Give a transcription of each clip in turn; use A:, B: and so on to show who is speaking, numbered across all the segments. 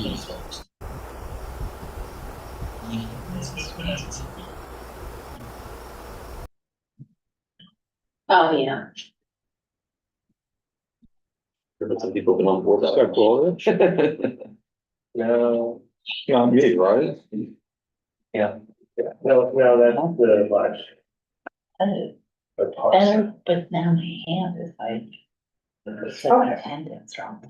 A: Oh, yeah.
B: Some people been on board that. No, not me, right?
C: Yeah.
B: No, that's the last.
A: Better, but now my hand is like. It's like a tendon's wrong.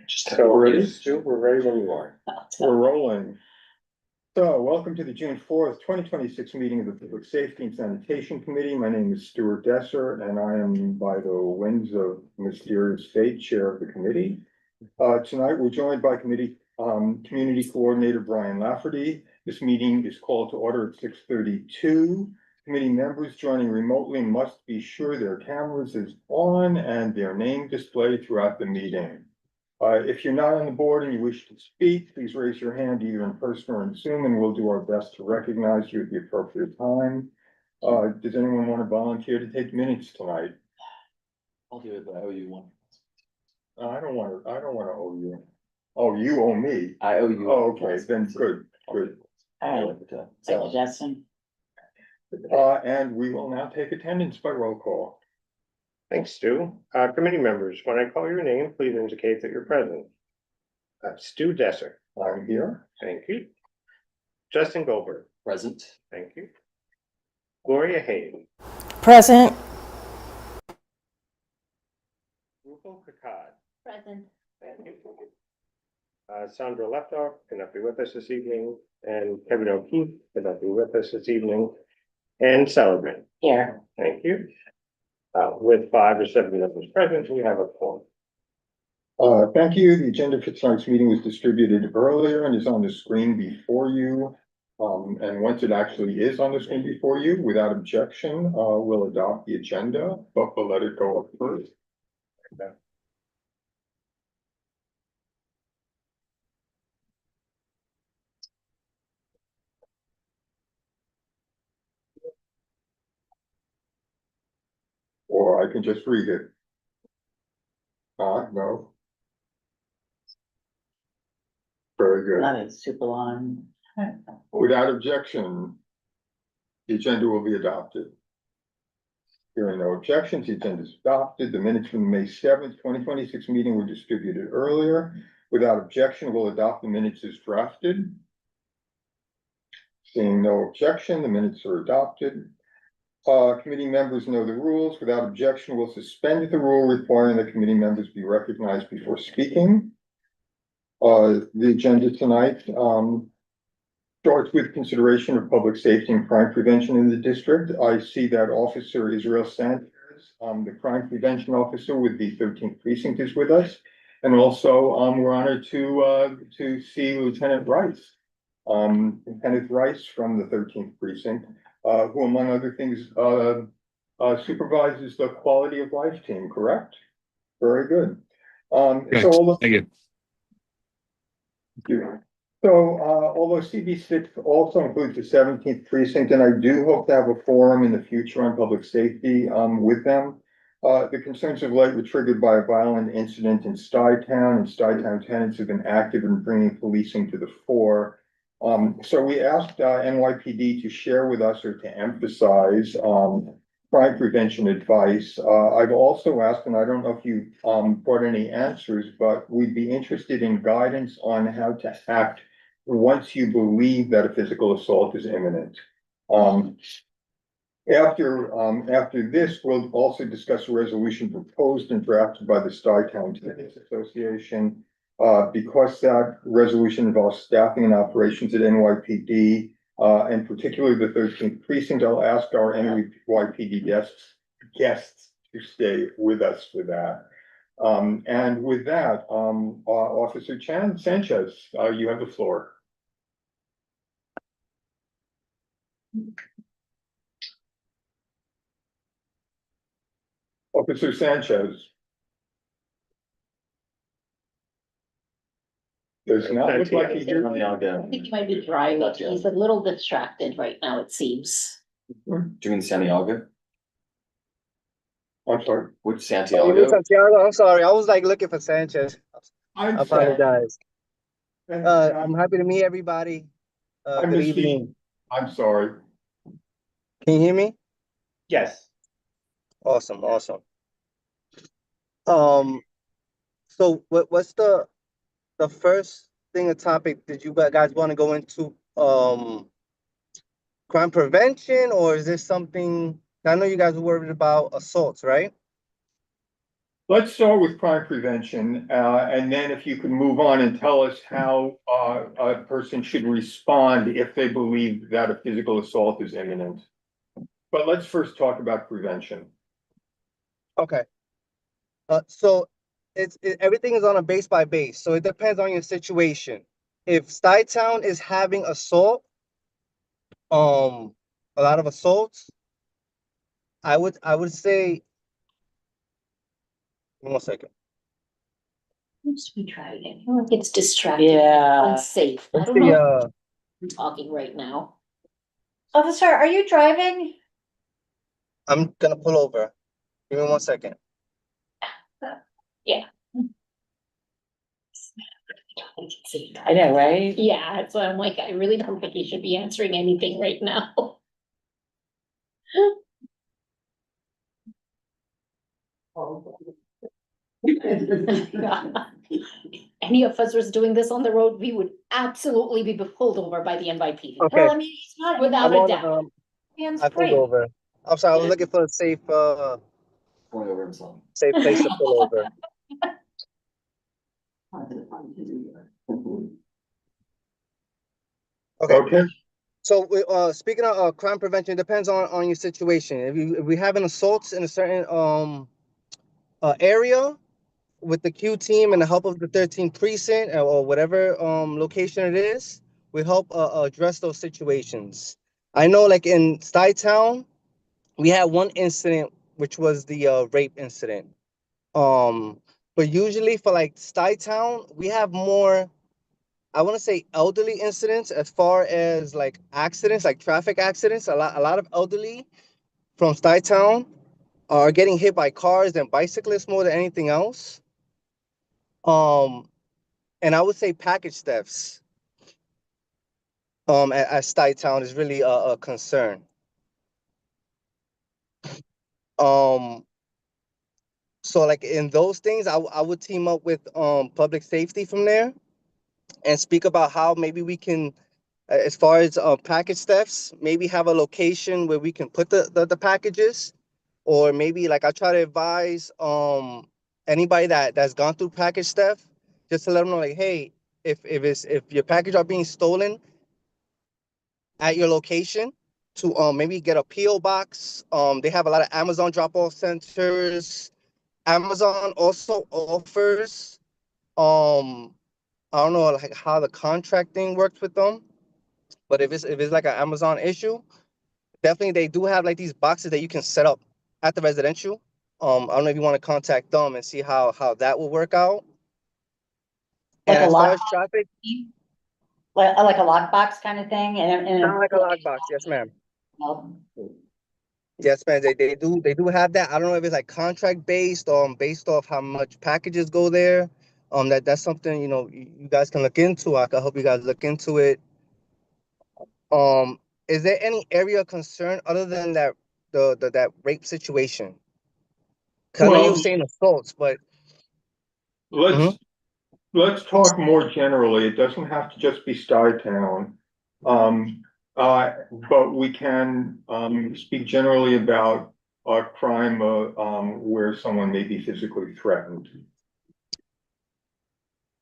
B: So we're ready, Stu, we're ready when you are. We're rolling. So welcome to the June 4th, 2026 meeting of the Public Safety and Sanitation Committee. My name is Stuart Desser and I am, by the winds of mysterious fate, chair of the committee. Tonight we're joined by committee community coordinator Brian Lafferty. This meeting is called to order at 6:32. Committee members joining remotely must be sure their cameras is on and their name displayed throughout the meeting. If you're not on the board and you wish to speak, please raise your hand either in person or in Zoom, and we'll do our best to recognize you at the appropriate time. Does anyone want to volunteer to take minutes tonight?
C: I'll do it, but I owe you one.
B: I don't want to owe you. Oh, you owe me.
C: I owe you.
B: Oh, okay, then good.
A: All right, suggestion.
B: And we will now take attendance by roll call.
D: Thanks, Stu. Committee members, when I call your name, please indicate that you're present. Stu Desser.
B: I'm here.
D: Thank you. Justin Goldberg.
C: Present.
D: Thank you. Gloria Hayden.
E: Present.
D: Rupal Kakad.
A: Present.
D: Thank you. Sandra Leptoff cannot be with us this evening, and Kevin O'Keefe cannot be with us this evening, and Seligman.
A: Here.
D: Thank you. With 5 or 7 members present, we have a quorum.
B: Thank you. The agenda for tonight's meeting was distributed earlier and is on the screen before you. And once it actually is on the screen before you, without objection, we'll adopt the agenda, but we'll let it go up first. Or I can just read it. No. Very good.
A: That is super long.
B: Without objection, the agenda will be adopted. Hearing no objections, the agenda is adopted. The minutes from the May 7th, 2026 meeting were distributed earlier. Without objection, we'll adopt the minutes as drafted. Seeing no objection, the minutes are adopted. Committee members know the rules. Without objection, we'll suspend the rule requiring that committee members be recognized before speaking. The agenda tonight starts with consideration of public safety and crime prevention in the district. I see that Officer Israel Sanchez, the crime prevention officer with the 13th precinct, is with us. And also, we're honored to see Lieutenant Rice. Lieutenant Rice from the 13th precinct, who among other things, supervises the quality of life team, correct? Very good.
F: Thank you.
B: So, although CB6 also includes the 17th precinct, and I do hope to have a forum in the future on public safety, with them. The concerns of late were triggered by a violent incident in Stuytown, and Stuytown tenants have been active in bringing policing to the fore. So we asked NYPD to share with us or to emphasize crime prevention advice. I've also asked, and I don't know if you brought any answers, but we'd be interested in guidance on how to act once you believe that a physical assault is imminent. After this, we'll also discuss a resolution proposed and drafted by the Stuytown Tenants Association. Because that resolution involves staffing and operations at NYPD, and particularly the 13th precinct, I'll ask our NYPD guests to stay with us for that. And with that, Officer Sanchez, you have the floor. Officer Sanchez. Does not look like he's here.
A: I think he might be driving. He's a little distracted right now, it seems.
C: Do you mean Santiago?
B: I'm sorry.
C: Which
F: You mean
C: Santiago?
F: Santiago? I'm sorry. I was like looking for Sanchez. I apologize.
E: I'm happy to meet everybody.
B: I
E: Good
B: missed
E: evening.
B: I'm sorry.
E: Can you hear me?
D: Yes.
E: Awesome, awesome. Um, so what's the first thing, a topic that you guys want to go into? Crime prevention, or is this something? I know you guys were worried about assaults, right?
B: Let's start with crime prevention, and then if you can move on and tell us how a person should respond if they believe that a physical assault is imminent. But let's first talk about prevention.
E: Okay. So everything is on a base by base, so it depends on your situation. If Stuytown is having assault, a lot of assaults, I would say, give me 1 second.
A: Let's we try again. I feel like it's distracting.
G: Yeah.
A: Unsafe. I
E: Let's
A: don't
E: see,
A: know if I'm talking right now. Officer, are you driving?
E: I'm gonna pull over. Give me 1 second.
A: Yeah.
G: I know, right?
A: Yeah, so I'm like, I really don't think he should be answering anything right now. Any of us was doing this on the road, we would absolutely be pulled over by the NYPD.
E: Okay.
A: Well, I mean, he's not without
E: I'm
A: a
E: on,
A: doubt.
E: I pulled over. I'm sorry, I was looking for a
C: Pulling over himself.
E: safe place to pull over. Okay.
B: Okay,
E: So, speaking of crime prevention, it depends on your situation. If we have an assaults in a certain area with the Q team and the help of the 13th precinct, or whatever location it is, we help address those situations. I know, like in Stuytown, we had one incident, which was the rape incident. Um, but usually for like Stuytown, we have more, I want to say, elderly incidents as far as like accidents, like traffic accidents. A lot of elderly from Stuytown are getting hit by cars and bicyclists more than anything else. And I would say package thefts at Stuytown is really a concern. Um, so like in those things, I would team up with public safety from there and speak about how maybe we can, as far as package thefts, maybe have a location where we can put the packages, or maybe like I try to advise anybody that's gone through package theft, just to let them know, like, hey, if your package are being stolen at your location, to maybe get a PO box. They have a lot of Amazon drop off centers. Amazon also offers I don't know like how the contracting works with them, but if it's like an Amazon issue, definitely they do have like these boxes that you can set up at the residential. I don't know if you want to contact them and see how that will work out.
G: Like
E: And
G: a
E: as far
G: lock,
E: as traffic,
G: like a lockbox kind of thing,
E: sound like a lockbox. Yes, ma'am. Yes, man. They do have that. I don't know if it's like contract based, based off how much packages go there. That's something, you guys can look into. I can help you guys look into it. Um, is there any area of concern other than that rape situation? 'Cause I know you were
B: well,
E: saying assaults, but
B: let's let's talk more generally. It doesn't have to just be Stuytown. Um, but we can speak generally about crime where someone may be physically threatened.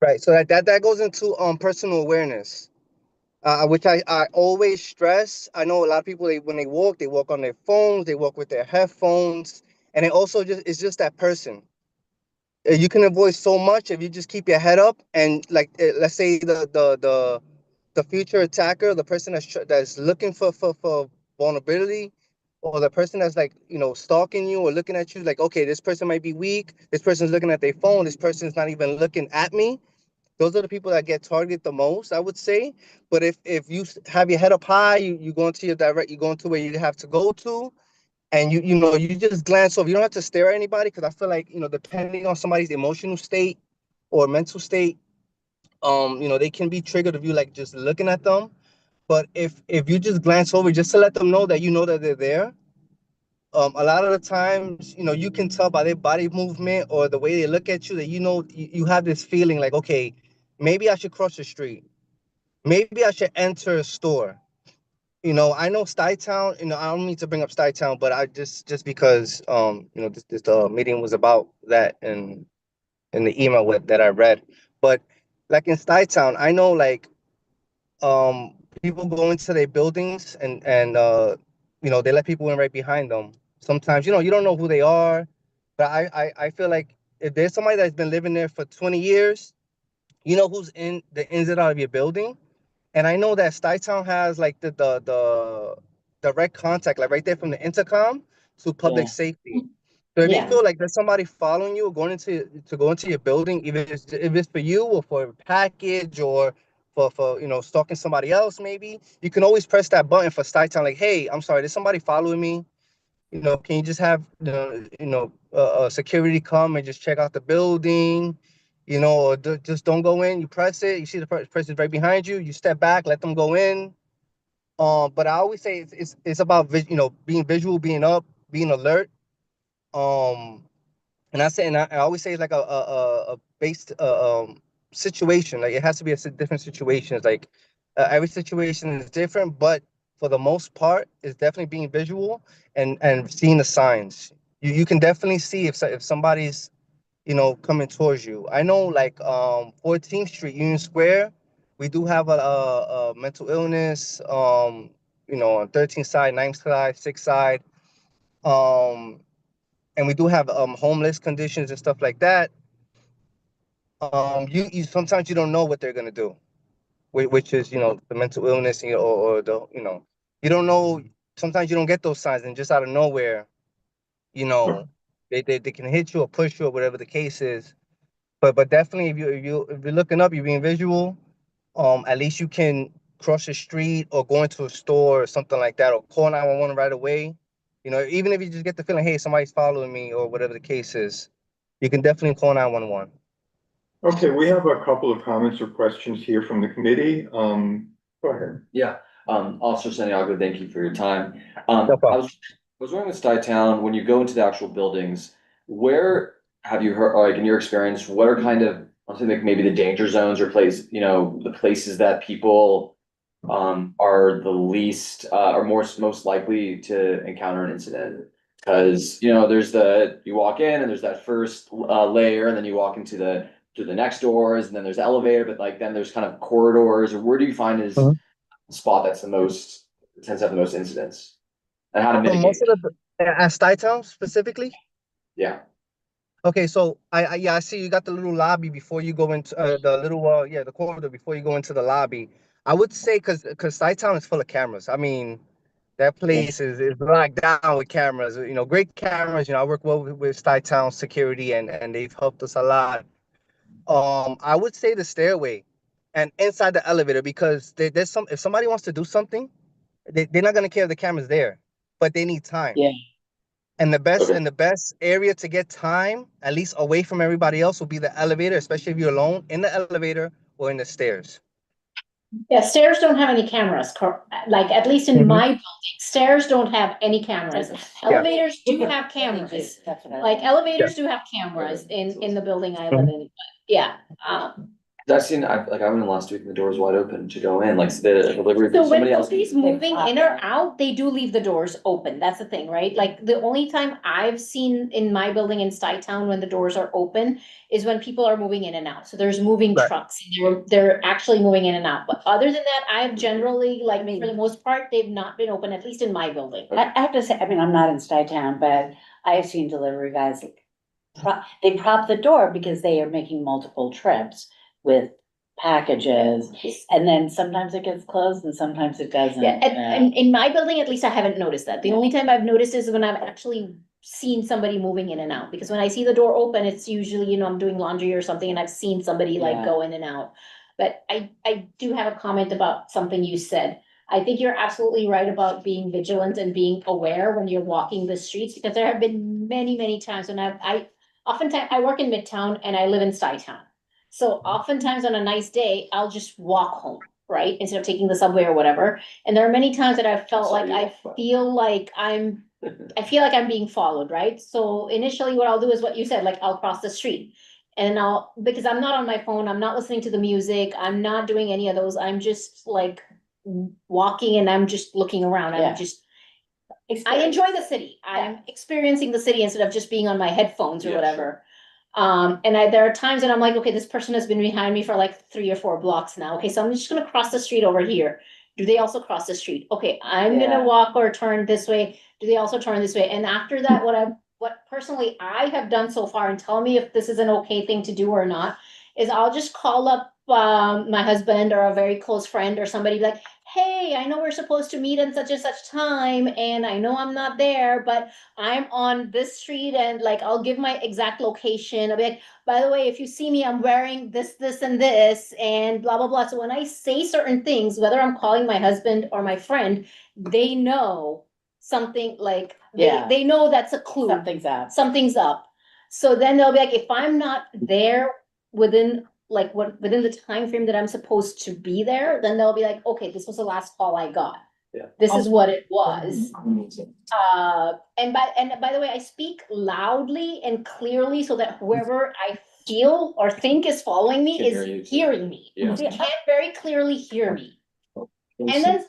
E: right. So that goes into personal awareness, which I always stress. I know a lot of people, when they walk on their phones, they walk with their headphones, and it also it's just that person. You can avoid so much if you just keep your head up, and like, let's say the future attacker, the person that's looking for vulnerability, or the person that's like, stalking you or looking at you, like, okay, this person might be weak, this person's looking at their phone, this person's not even looking at me. Those are the people that get targeted the most, I would say. But if you have your head up high, you go into you go into where you have to go to, and you just glance over. You don't have to stare at anybody, because I feel like, depending on somebody's emotional state or mental state, they can be triggered if you like just looking at them. But if you just glance over just to let them know that you know that they're there, a lot of the times, you can tell by their body movement or the way they look at you that you have this feeling like, okay, maybe I should cross the street. Maybe I should enter a store. I know Town. I don't mean to bring up Town, but I just because this meeting was about that in the email that I read. But like in Town, I know like people go into their buildings and they let people in right behind them. Sometimes you don't know who they are, but I feel like if there's somebody that's been living there for 20 years, you know who's in the ins and out of your building. And I know that Town has like the direct contact, like right there from the intercom to public
G: Yeah.
E: safety. So if you
G: Yeah.
E: feel like there's somebody following you or going to go into your building, even if it's for you or for a package or for stalking somebody else, maybe you can always press that button for Town. Like, hey, I'm sorry, there's somebody following me. Can you just have security come and just check out the building? Or just don't go in. You press it. You see the person right behind you. You step back, let them go in. But I always say it's about being visual, being up, being alert. Um, and I always say it's like a based situation. Like it has to be different situations. Like every situation is different, but for the most part, it's definitely being visual and seeing the signs. You can definitely see if somebody's coming towards you. I know like 14th Street, Union Square, we do have a mental illness. On 13th side, 9th side, 6th side. Um, and we do have homeless conditions and stuff like that. You sometimes you don't know what they're gonna do, which is the mental illness, or the you don't know. Sometimes you don't get those signs, and just out of nowhere, you know, they can hit you or push you or whatever the case is. But definitely, if you're looking up, you're being visual. At least you can cross the street or go into a store or something like that, or call 911 right away. Even if you just get the feeling, hey, somebody's following me or whatever the case is, you can definitely call 911.
B: Okay, we have a couple of comments or questions here from the committee. Go ahead.
C: Yeah, Officer Santiago, thank you for your time.
E: No
C: I
E: problem.
C: was wondering with Town, when you go into the actual buildings, where have you heard, or like in your experience, what are kind of, I think like maybe the danger zones or the places that people are the least, are most likely to encounter an incident? Because, there's you walk in and there's that first layer, and then you walk into to the next doors, and then there's the elevator, but like then there's kind of corridors, or where do you find is
E: Mhm.
C: the spot that's tends to have the most incidents, and how to
E: So most
C: mitigate?
E: of the at Stuytown specifically.
C: Yeah.
E: Okay, so I see you got the little lobby before you go into the little the corridor before you go into the lobby. I would say because Stuytown is full of cameras. I mean, that place is locked down with cameras. Great cameras. I work well with Stuytown security and they've helped us a lot. I would say the stairway and inside the elevator because there's if somebody wants to do something, they're not gonna care if the camera's there, but they need time.
G: Yeah.
E: And
C: Okay.
E: the best area to get time, at least away from everybody else, will be the elevator, especially if you're alone in the elevator or in the stairs.
A: Yeah, stairs don't have any cameras, like at least in my building, stairs don't have any cameras. Elevators do have cameras. Like elevators do have cameras in the building I live in, but yeah.
C: I went in last week and the door was wide open to go in, like the delivery,
A: So when
C: somebody else.
A: somebody's moving in or out, they do leave the doors open. That's the thing, right? Like the only time I've seen in my building in Stuytown when the doors are open is when people are moving in and out. So there's moving
E: Right.
A: trucks and they're actually moving in and out. But other than that, I've generally, like for the most part, they've not been open, at least in my building.
G: I have to say, I mean, I'm not in Stuytown, but I have seen delivery guys, they prop the door because they are making multiple trips with packages. And then sometimes it gets closed and sometimes it doesn't.
A: Yeah, and in my building, at least I haven't noticed that. The only time I've noticed is when I've actually seen somebody moving in and out. Because when I see the door open, it's usually, I'm doing laundry or something and I've seen somebody like go in and out. But I do have a comment about something you said. I think you're absolutely right about being vigilant and being aware when you're walking the streets, because there have been many, many times when oftentimes I work in Midtown and I live in Stuytown. So oftentimes on a nice day, I'll just walk home, right? Instead of taking the subway or whatever. And there are many times that I've felt like I feel like I'm being followed, right? So initially what I'll do is what you said, like I'll cross the street. And because I'm not on my phone, I'm not listening to the music, I'm not doing any of those, I'm just like walking and I'm just looking around.
G: Yeah.
A: I enjoy the city. I'm experiencing the city instead of just being on my headphones or
C: Yeah,
A: whatever. And there are times that I'm like, okay, this person has been behind me for like 3 or 4 blocks now. Okay, so I'm just gonna cross the street over here. Do they also cross the street? Okay, I'm
G: Yeah.
A: gonna walk or turn this way. Do they also turn this way? And after that, what personally I have done so far, and tell me if this is an okay thing to do or not, is I'll just call up my husband or a very close friend or somebody like, hey, I know we're supposed to meet at such and such time, and I know I'm not there, but I'm on this street, and like I'll give my exact location. I'll be like, by the way, if you see me, I'm wearing this, and this, and blah, blah, blah. So when I say certain things, whether I'm calling my husband or my friend, they know something like
G: Yeah.
A: they know that's a clue.
G: Something's up.
A: Something's up. So then they'll be like, if I'm not there within within the time frame that I'm supposed to be there, then they'll be like, okay, this was the last call I got.
C: Yeah.
A: This is what it was. And by the way, I speak loudly and clearly so that whoever I feel or think is following me
C: Can hear
A: is
C: you too.
A: hearing me.
C: Yeah.
A: They can very clearly hear me. And then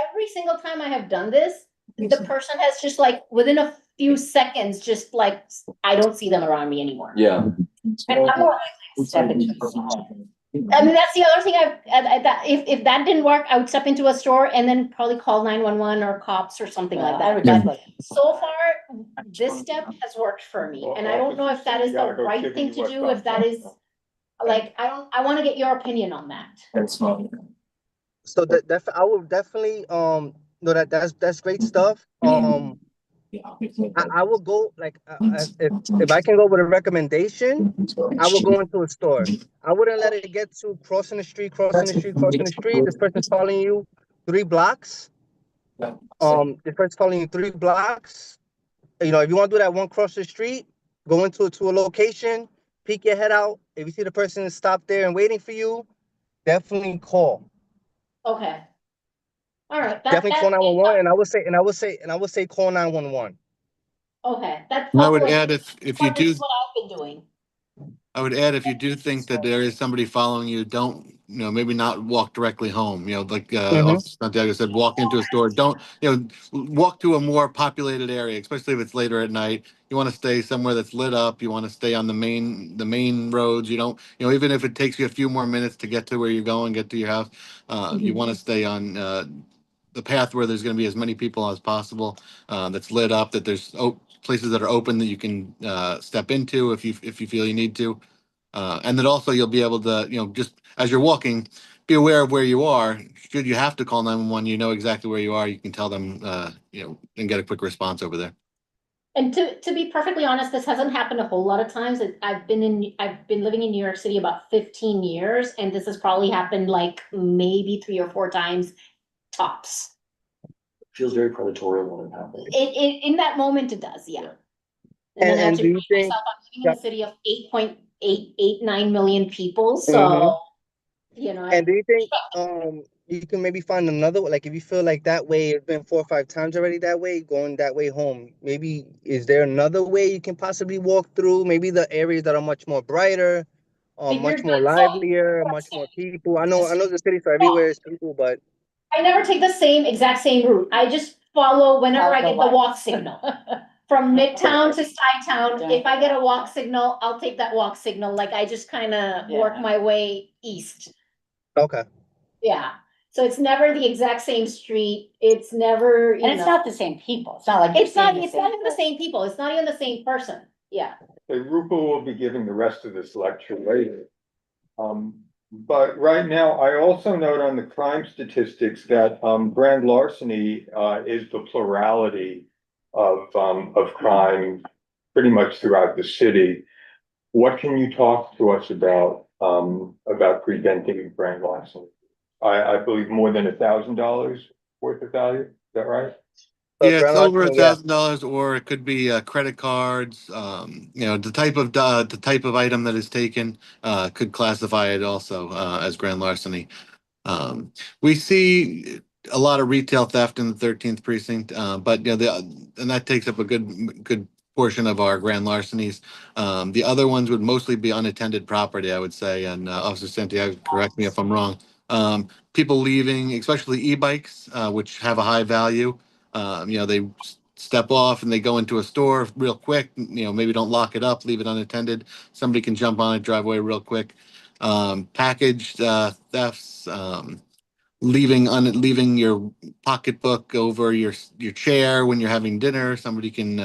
A: every single time I have done this, the person has just like within a few seconds, just like I don't see them around me anymore.
C: Yeah.
G: And I'm more likely to step into a store.
A: I mean, that's the other thing if that didn't work, I would step into a store and then probably call 911 or cops or something like
G: I would
A: that.
G: just
A: But
G: look.
A: so far, this step has worked for me, and I don't know if that is the right thing to do, if that is, like, I wanna get your opinion on that.
E: So I would definitely no, that's great stuff. I will go like if I can go with a recommendation, I will go into a store. I wouldn't let it get to crossing the street, crossing the street, crossing the street. This person's following you 3 blocks. This person's following you 3 blocks. You know, if you want to do that one cross the street, go into to a location, peek your head out. If you see the person is stopped there and waiting for you, definitely call.
A: Okay. All right.
E: Definitely call 911, and I would say call 911.
A: Okay, that's.
F: And I would add if you
A: This
F: do,
A: is what I've been doing.
F: I would add if you do think that there is somebody following you, don't, maybe not walk directly home, like Santiago said, walk into a store. Don't, walk to a more populated area, especially if it's later at night. You want to stay somewhere that's lit up. You want to stay on the main roads. You don't, even if it takes you a few more minutes to get to where you're going, get to your house, you want to stay on the path where there's going to be as many people as possible, that's lit up, that there's places that are open that you can step into if you feel you need to, and then also you'll be able to, just as you're walking, be aware of where you are. Should you have to call 911, you know exactly where you are. You can tell them, and get a quick response over there.
A: And to be perfectly honest, this hasn't happened a whole lot of times. I've been living in New York City about 15 years, and this has probably happened like maybe 3 or 4 times tops.
C: Feels very predatory when it happens.
A: In that moment, it does, yeah.
E: And
A: then I have to
E: do you
A: remind
E: think-
A: myself, I'm living in a city of 8.889 million people, so
E: And do you think you can maybe find another, like if you feel like that way, it's been 4 or 5 times already that way, going that way home, maybe is there another way you can possibly walk through? Maybe the areas that are much more brighter, much more livelier, much more people. I know the cities are everywhere is people, but
A: I never take the exact same route. I just follow whenever I get the walk signal. From Midtown to Skytown, if I get a walk signal, I'll take that walk signal. Like I just kind of work my way east.
E: okay.
A: Yeah. So it's never the exact same street. It's never,
G: And it's not the same people. It's not like
A: it's not even the same people. It's not even the same person. Yeah.
B: Okay, Rupa will be giving the rest of this lecture later. But right now, I also note on the crime statistics that grand larceny is the plurality of crime pretty much throughout the city. What can you talk to us about preventing grand larceny? I believe more than $1,000 worth of value. Is that right?
F: Yeah, it's
E: Grand
F: over
E: larceny, yeah.
F: $1,000, or it could be credit cards. The type of item that is taken could classify it also as grand larceny. Um, we see a lot of retail theft in the 13th precinct, but and that takes up a good portion of our grand larcenies. The other ones would mostly be unattended property, I would say, and Officer Santiago, correct me if I'm wrong. People leaving, especially e-bikes, which have a high value. They step off and they go into a store real quick. Maybe don't lock it up, leave it unattended. Somebody can jump on it, drive away real quick. Package thefts, leaving your pocketbook over your chair when you're having dinner. Somebody can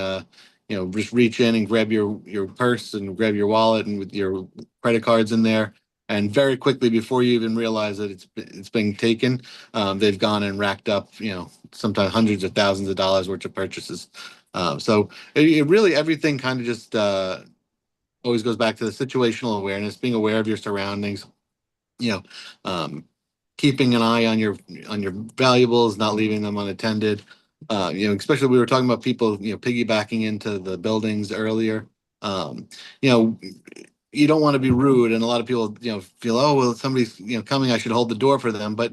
F: just reach in and grab your purse and grab your wallet and with your credit cards in there. And very quickly, before you even realize that it's being taken, they've gone and racked up, sometimes hundreds of thousands of dollars worth of purchases. So it really, everything kind of just always goes back to the situational awareness, being aware of your surroundings, you know, um, keeping an eye on your valuables, not leaving them unattended. Especially we were talking about people, piggybacking into the buildings earlier. Um, you know, you don't want to be rude, and a lot of people, feel, oh well, somebody's coming, I should hold the door for them. But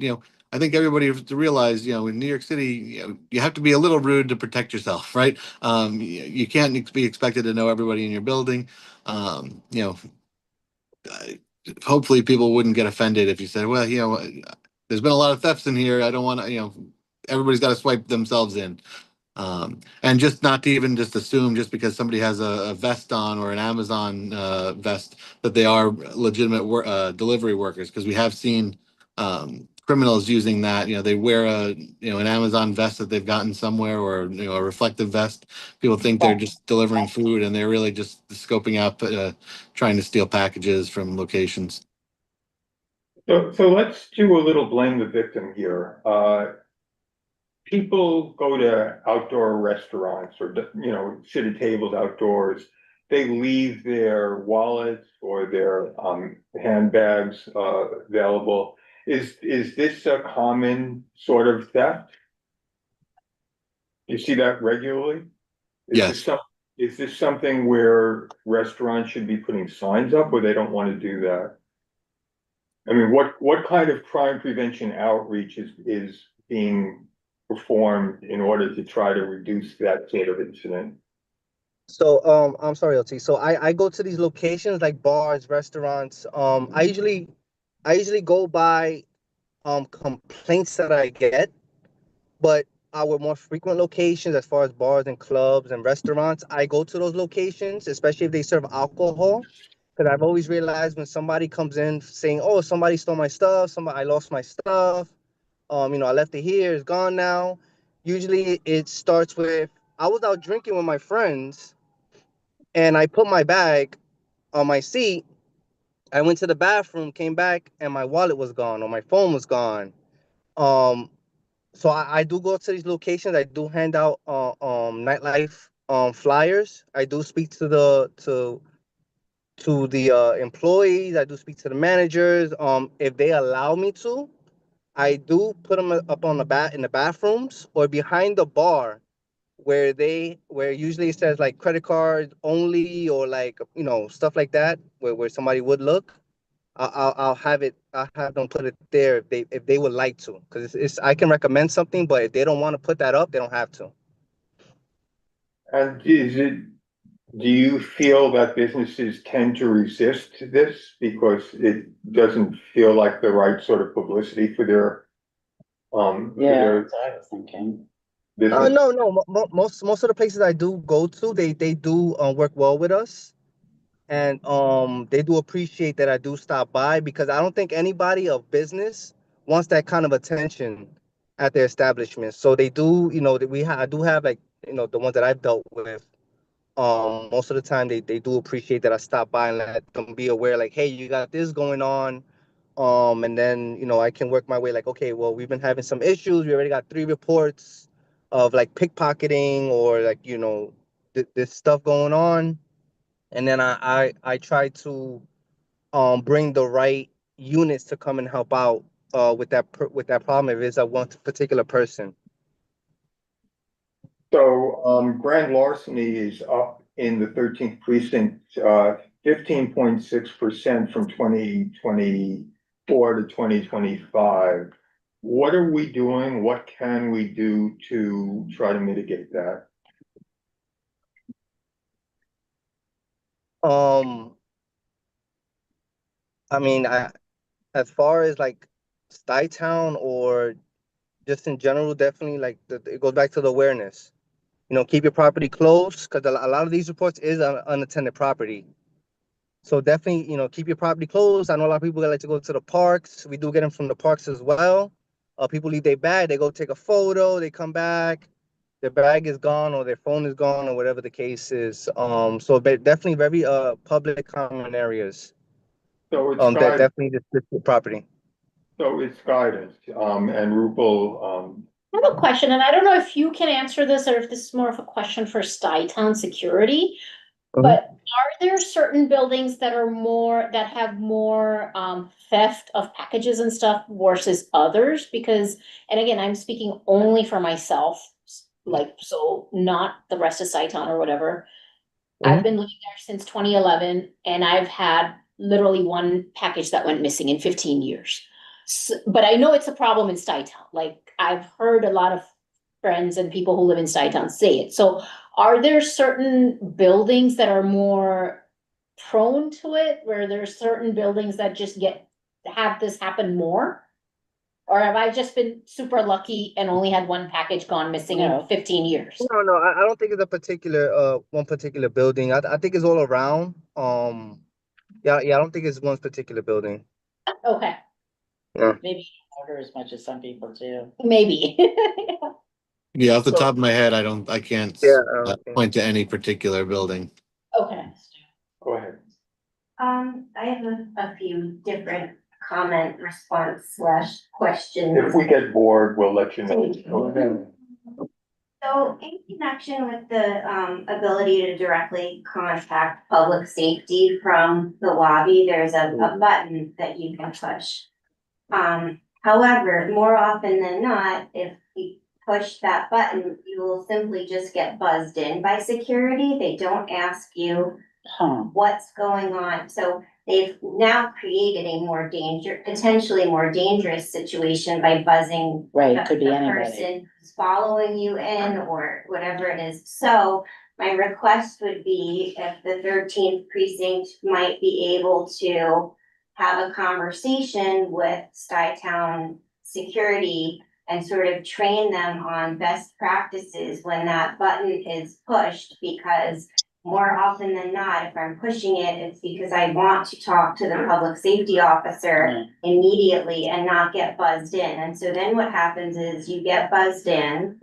F: I think everybody has to realize, in New York City, you have to be a little rude to protect yourself, right? You can't be expected to know everybody in your building. Um, you know, Hopefully people wouldn't get offended if you said, well, there's been a lot of thefts in here. I don't want to, everybody's got to swipe themselves in. And just not to even just assume just because somebody has a vest on or an Amazon vest that they are legitimate delivery workers, because we have seen criminals using that. They wear an Amazon vest that they've gotten somewhere, or a reflective vest. People think they're just delivering food, and they're really just scoping out, trying to steal packages from locations.
B: So let's do a little blame the victim here. People go to outdoor restaurants or, sit at tables outdoors. They leave their wallets or their handbags available. Is this a common sort of theft? You see that regularly? Is this
F: Yes.
B: some, is this something where restaurants should be putting signs up, or they don't want to do that? I mean, what kind of crime prevention outreach is being performed in order to try to reduce that sort of incident?
E: So I'm sorry, LT. So I go to these locations like bars, restaurants. I usually go by complaints that I get, but our more frequent locations, as far as bars and clubs and restaurants, I go to those locations, especially if they serve alcohol. Because I've always realized when somebody comes in saying, "Oh, somebody stole my stuff. I lost my stuff. I left it here. It's gone now." Usually, it starts with, I was out drinking with my friends, and I put my bag on my seat. I went to the bathroom, came back, and my wallet was gone or my phone was gone. Um, so I do go to these locations. I do hand out nightlife flyers. I do speak to the employees. I do speak to the managers. If they allow me to, I do put them up on the in the bathrooms or behind the bar, where usually it says like credit card only, or like stuff like that, where somebody would look. I'll have them put it there if they would like to, because it's I can recommend something, but if they don't want to put that up, they don't have to.
B: And do you feel that businesses tend to resist this because it doesn't feel like the right sort of publicity for their
G: That's what I was thinking.
B: business?
E: No. Most of the places I do go to, they do work well with us, and they do appreciate that I do stop by, because I don't think anybody of business wants that kind of attention at their establishment. So they do, that I do have, like, the ones that I've dealt with. Most of the time they do appreciate that I stop by and let them be aware, like, hey, you got this going on. And then, I can work my way, like, okay, well, we've been having some issues. We already got 3 reports of like pickpocketing, or like, this stuff going on. And then I try to bring the right units to come and help out with that problem if it's a one particular person.
B: So, grand larceny is up in the 13th precinct, 15.6% from 2024 to 2025. What are we doing? What can we do to try to mitigate that?
E: I mean, as far as like Town or just in general, definitely like it goes back to the awareness. You know, keep your property closed because a lot of these reports is on unattended property. So definitely, you know, keep your property closed. I know a lot of people that like to go to the parks. We do get them from the parks as well. People leave their bag, they go take a photo, they come back, their bag is gone or their phone is gone or whatever the case is. So definitely very public common areas.
B: So it's
E: That
B: guidance,
E: definitely just property.
B: and Rupal,
A: I have a question, and I don't know if you can answer this or if this is more of a question for Town security. But are there certain buildings that are more, that have more theft of packages and stuff versus others? Because, and again, I'm speaking only for myself, like, so not the rest of Town or whatever. I've been living there since 2011 and I've had literally one package that went missing in 15 years. But I know it's a problem in Town. Like, I've heard a lot of friends and people who live in Town say it. So are there certain buildings that are more prone to it, where there's certain buildings that just have this happen more? Or have I just been super lucky and only had one package gone missing in 15 years?
E: No, I don't think it's a particular one particular building. I think it's all around. I don't think it's one particular building.
A: Okay,
G: Maybe order as much as some people do.
A: maybe.
F: Yeah, off the top of my head, I can't point to any particular building.
A: Okay.
B: go ahead.
H: I have a few different comment response slash questions.
B: If we get bored, we'll let you know. Go ahead.
H: So in connection with the ability to directly contact public safety from the lobby, there's a button that you can push. However, more often than not, if you push that button, you will simply just get buzzed in by security. They don't ask you what's going on. So they've now created a potentially more dangerous situation by buzzing
G: Right, could be
H: the
G: anybody.
H: person who's following you in or whatever it is. So my request would be if the 13th precinct might be able to have a conversation with Town security and sort of train them on best practices when that button is pushed, because more often than not, if I'm pushing it, it's because I want to talk to the public safety officer immediately and not get buzzed in. And so then what happens is you get buzzed in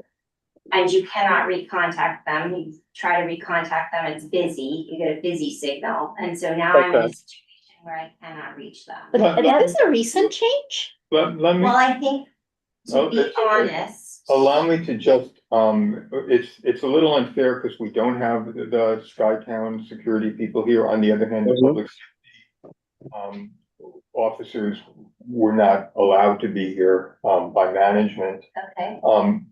H: and you cannot recontact them. You try to recontact them, it's busy, you get a busy signal. And so now I'm in a situation where I cannot reach them.
A: But is this a recent change?
B: Let me.
H: Well, I think, to be honest.
B: Allow me to just, it's a little unfair because we don't have the Skytown security people here. On the other hand, the public safety officers were not allowed to be here by management.
H: Okay.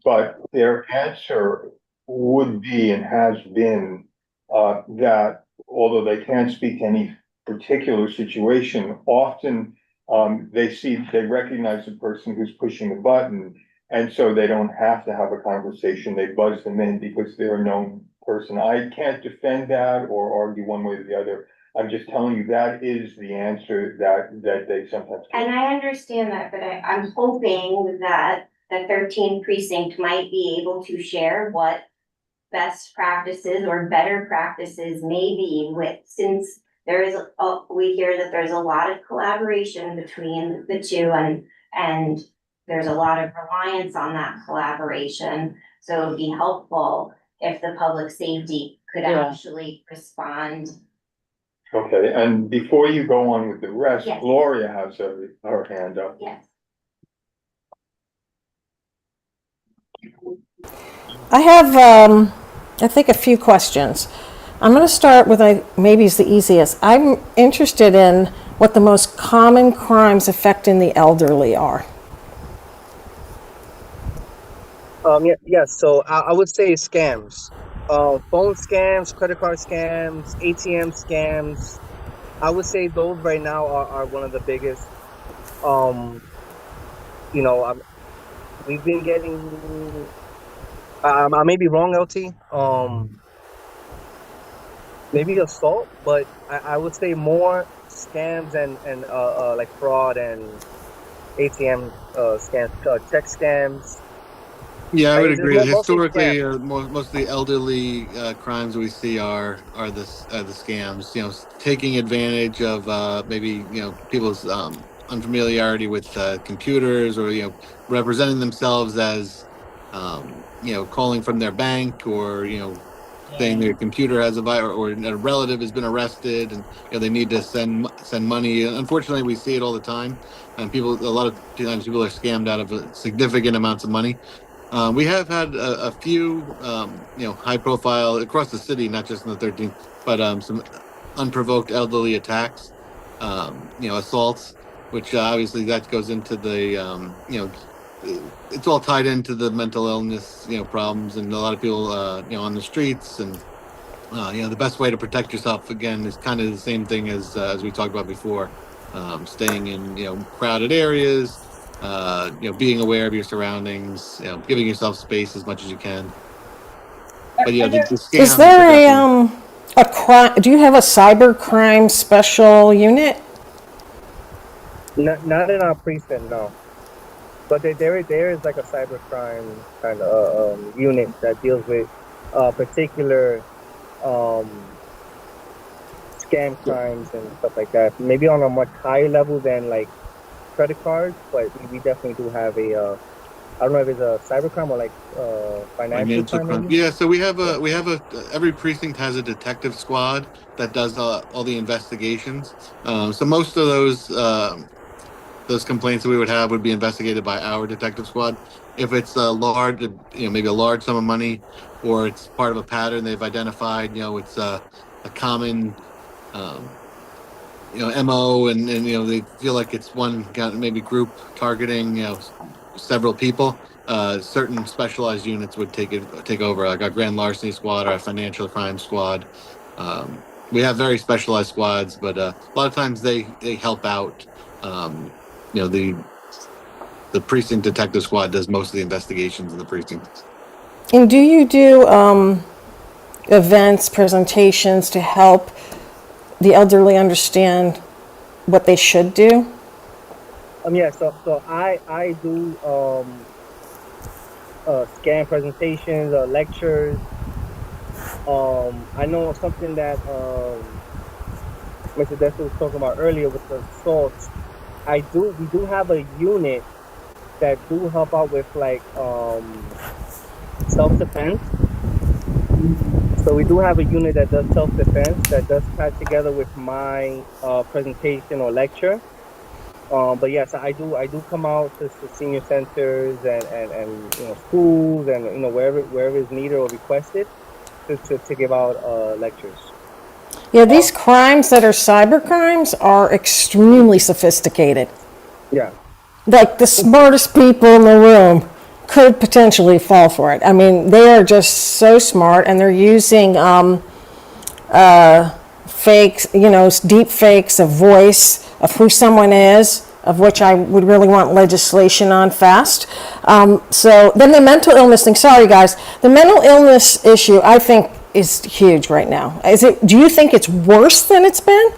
B: But their answer would be and has been that although they can't speak to any particular situation, often they recognize the person who's pushing the button. And so they don't have to have a conversation. They buzz them in because they're a known person. I can't defend that or argue one way or the other. I'm just telling you that is the answer that they sometimes give.
H: And I understand that, but I'm hoping that the 13th precinct might be able to share what best practices or better practices may be with, since there is, we hear that there's a lot of collaboration between the two and there's a lot of reliance on that collaboration. So it would be helpful if the public safety could actually respond.
B: Okay, and before you go on with the rest,
H: Yes.
B: Gloria has her hand up.
H: Yes.
I: I have, I think, a few questions. I'm going to start with, maybe it's the easiest. I'm interested in what the most common crimes affecting the elderly are.
E: Yeah. So I would say scams, phone scams, credit card scams, ATM scams. I would say those right now are one of the biggest. Um, you know, we've been getting. I may be wrong, LT. Maybe assault, but I would say more scams and like fraud and ATM scams, check scams.
F: Yeah, I would
E: There's
F: agree.
E: mostly scams.
F: Historically, most of the elderly crimes we see are the scams. You know, taking advantage of maybe people's unfamiliarity with computers, or representing themselves as calling from their bank, or saying their computer has a virus, or a relative has been arrested, and they need to send money. Unfortunately, we see it all the time, and a lot of times people are scammed out of significant amounts of money. We have had a few, high profile across the city, not just in the 13th, but some unprovoked elderly attacks, assaults, which obviously that goes into the, it's all tied into the mental illness, problems, and a lot of people, on the streets. And the best way to protect yourself, again, is kind of the same thing as we talked about before. Staying in crowded areas, being aware of your surroundings, giving yourself space as much as you can. But yeah, the
I: Is
F: scams are
I: there
F: definitely.
I: a crime, do you have a cyber crime special unit?
E: Not in our precinct, no. But there is like a cybercrime kind of unit that deals with particular um scam crimes and stuff like that. Maybe on a much higher level than like credit cards, but we definitely do have a I don't know if it's a cybercrime or like financial
F: Financial
E: crime
F: crime.
E: maybe.
F: Yeah, so
E: Yeah.
F: we have a every precinct has a detective squad that does all the investigations. So most of those complaints that we would have would be investigated by our detective squad. If it's a large, maybe a large sum of money, or it's part of a pattern they've identified, it's a common, um, MO, and they feel like it's one maybe group targeting, several people. Certain specialized units would take over, like our grand larceny squad, our financial crime squad. We have very specialized squads, but a lot of times they help out. Um, you know the precinct detective squad does most of the investigations in the precinct.
I: And do you do events, presentations to help the elderly understand what they should do?
E: Yeah, so I do scan presentations, lectures. I know something that Mr. Dexter was talking about earlier with the assaults. We do have a unit that do help out with like self-defense. So we do have a unit that does self-defense that does tie together with my presentation or lecture. But yes, I do come out to senior centers and schools and wherever is needed or requested to give out lectures.
I: Yeah, these crimes that are cyber crimes are extremely sophisticated.
E: Yeah.
I: Like the smartest people in the room could potentially fall for it. I mean, they are just so smart, and they're using fakes, deep fakes of voice of who someone is, of which I would really want legislation on fast. So then the mental illness thing. Sorry, guys, the mental illness issue I think is huge right now. Do you think it's worse than it's been?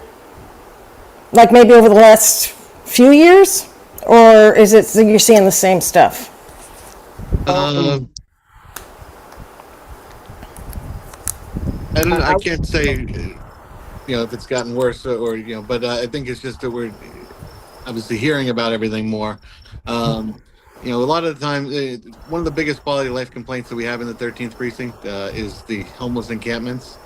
I: Like maybe over the last few years, or is it that you're seeing the same stuff?
F: Um, I don't know.
E: I,
F: I can't say if it's gotten worse, or but I think it's just that we're obviously hearing about everything more. Um, a lot of the time, one of the biggest quality of life complaints that we have in the 13th precinct is the homeless encampments.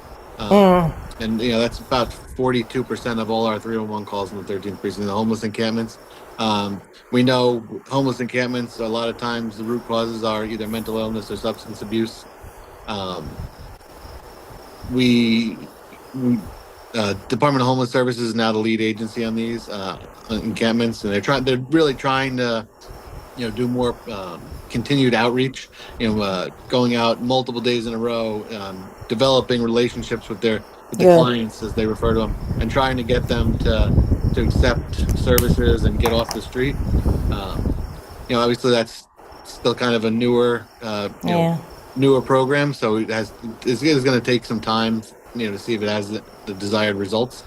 F: And that's about 42% of all our 311 calls in the 13th precinct, the homeless encampments. We know homeless encampments, a lot of times the root causes are either mental illness or substance abuse. Um, we, we Department of Homeless Services is now the lead agency on these encampments, and they're really trying to do more continued outreach, going out multiple days in a row, developing relationships with the
I: Good.
F: clients, as they refer to them, and trying to get them to accept services and get off the street. Obviously that's still kind of a
I: Yeah.
F: newer program, so it's going to take some time, to see if it has the desired results.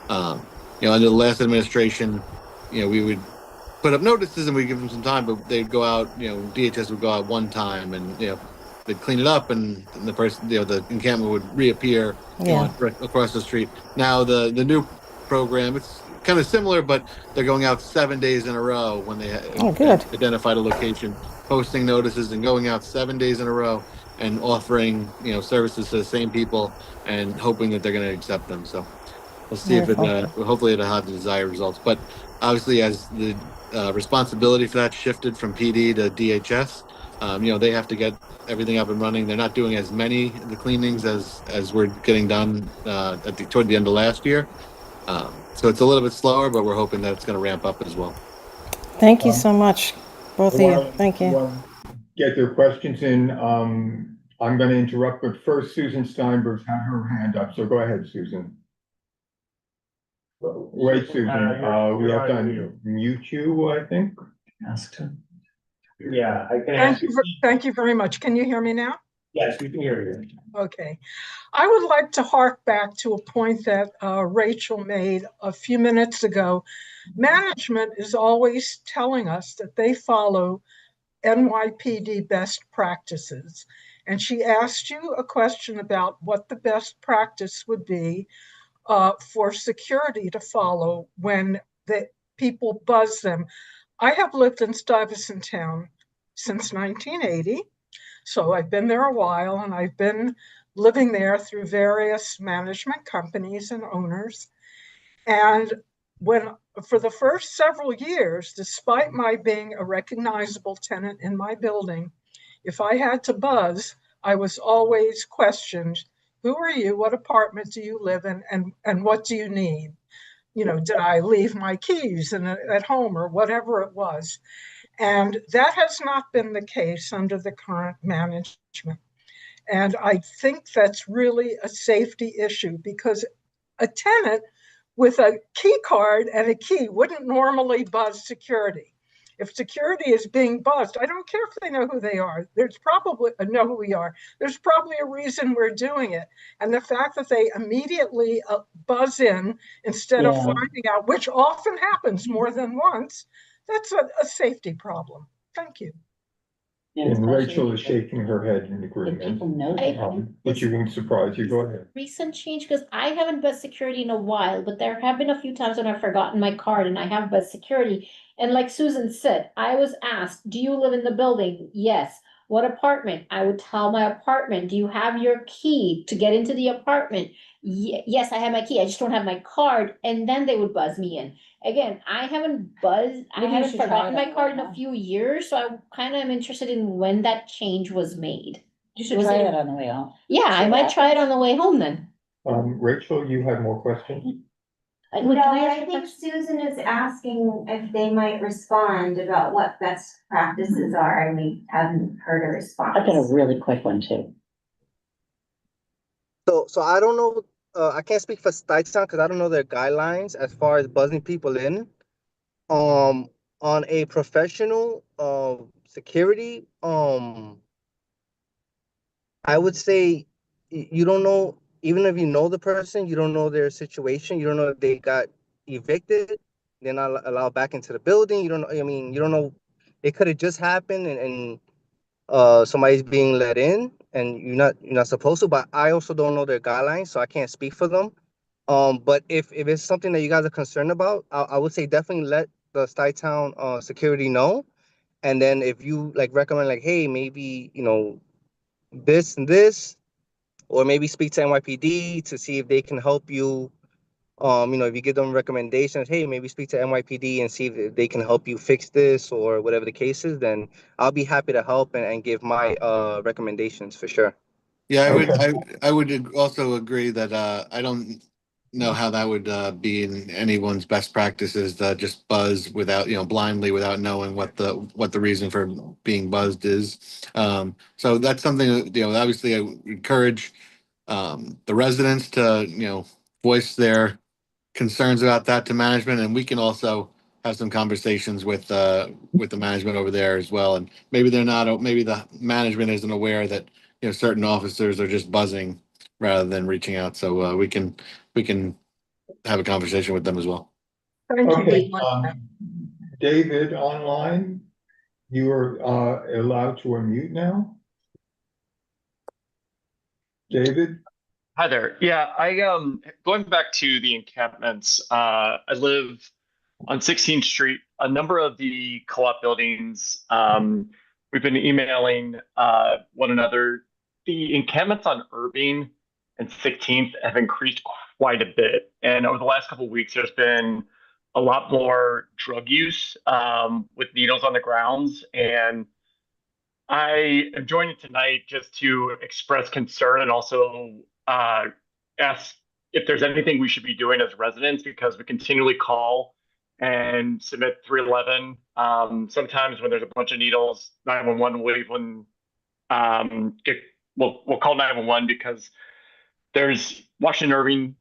F: Under the last administration, we would put up notices and we give them some time, but they'd go out, DHS would go out one time and, they'd clean it up and the person, the encampment would reappear,
I: Yeah.
F: across the street. Now the new program, it's kind of similar, but they're going out 7 days in a row when they
I: Oh, good.
F: identified a location, posting notices and going out 7 days in a row and offering, services to the same people and hoping that they're going to accept them. So we'll see if
I: Wonderful.
F: hopefully it'll have the desired results. But obviously, as the responsibility for that shifted from PD to DHS, they have to get everything up and running. They're not doing as many the cleanings as we're getting done toward the end of last year. So it's a little bit slower, but we're hoping that it's going to ramp up as well.
I: Thank you so much, both of you.
B: While-
I: Thank you.
B: while Get their questions in. I'm gonna interrupt, but first Susan Steinberg's had her hand up, so go ahead, Susan. Wait, Susan, we have to mute you, I think.
J: Asked him.
D: Yeah, I can.
K: Thank you very much. Can you hear me now?
D: Yes, we can hear you.
K: Okay. I would like to hark back to a point that Rachel made a few minutes ago. Management is always telling us that they follow NYPD best practices. And she asked you a question about what the best practice would be for security to follow when the people buzz them. I have lived in Stuyvesant Town since 1980. So I've been there a while, and I've been living there through various management companies and owners. And for the first several years, despite my being a recognizable tenant in my building, if I had to buzz, I was always questioned, who are you? What apartment do you live in? And what do you need? Did I leave my keys at home or whatever it was? And that has not been the case under the current management. And I think that's really a safety issue, because a tenant with a key card and a key wouldn't normally buzz security. If security is being buzzed, I don't care if they know who they are. There's probably know who we are. There's probably a reason we're doing it. And the fact that they immediately buzz in instead of finding out, which often happens more than once, that's a safety problem. Thank you.
B: And Rachel is shaking her head in agreement.
G: People know that.
B: But you won't surprise you. Go ahead.
A: Recent change, because I haven't buzzed security in a while, but there have been a few times when I've forgotten my card and I have buzzed security. And like Susan said, I was asked, do you live in the building? Yes. What apartment? I would tell my apartment. Do you have your key to get into the apartment? Yes, I have my key. I just don't have my card. And then they would buzz me in. Again, I haven't buzzed, I
G: Maybe you
A: haven't
G: should try
A: forgotten
G: it
A: my
G: on the
A: card
G: way
A: in a
G: home.
A: few years, so I kind of am interested in when that change was made.
G: You should
A: Was
G: try
A: it-
G: that on the way home.
A: Yeah, I
G: See
A: might
G: what
A: try it on the way home then.
B: Rachel, you have more questions?
H: No, I think Susan is asking if they might respond about what best practices are, and we haven't heard a response.
G: I've got a really quick one too.
E: So I don't know. I can't speak for Stuyvesant because I don't know their guidelines as far as buzzing people in. On a professional security, I would say you don't know, even if you know the person, you don't know their situation. You don't know if they got evicted, they're not allowed back into the building. You don't know. I mean, you don't know. It could have just happened, and somebody's being let in, and you're not supposed to. But I also don't know their guidelines, so I can't speak for them. But if it's something that you guys are concerned about, I would say definitely let the Stuytown security know. And then if you recommend hey, maybe this and this, or maybe speak to NYPD to see if they can help you. If you give them recommendations, hey, maybe speak to NYPD and see if they can help you fix this or whatever the case is, then I'll be happy to help and give my recommendations for sure.
F: Yeah,
B: Okay.
F: I would also agree that I don't know how that would be in anyone's best practices to just buzz without, blindly without knowing what the reason for being buzzed is. So that's something that, obviously I encourage the residents to, voice their concerns about that to management, and we can also have some conversations with the management over there as well. And maybe they're not, maybe the management isn't aware that, certain officers are just buzzing rather than reaching out. So we can have a conversation with them as well.
K: Thank you.
B: Okay, David online, you are allowed to unmute now. David?
J: Hi there. Yeah, going back to the encampments, I live on 16th Street. A number of the co-op buildings, we've been emailing one another. The encampments on Irving and 16th have increased quite a bit. And over the last couple of weeks, there's been a lot more drug use with needles on the grounds. And I am joining tonight just to express concern and also ask if there's anything we should be doing as residents, because we continually call and submit 311. Sometimes when there's a bunch of needles, 911 will even we'll call 911 because there's Washington Irving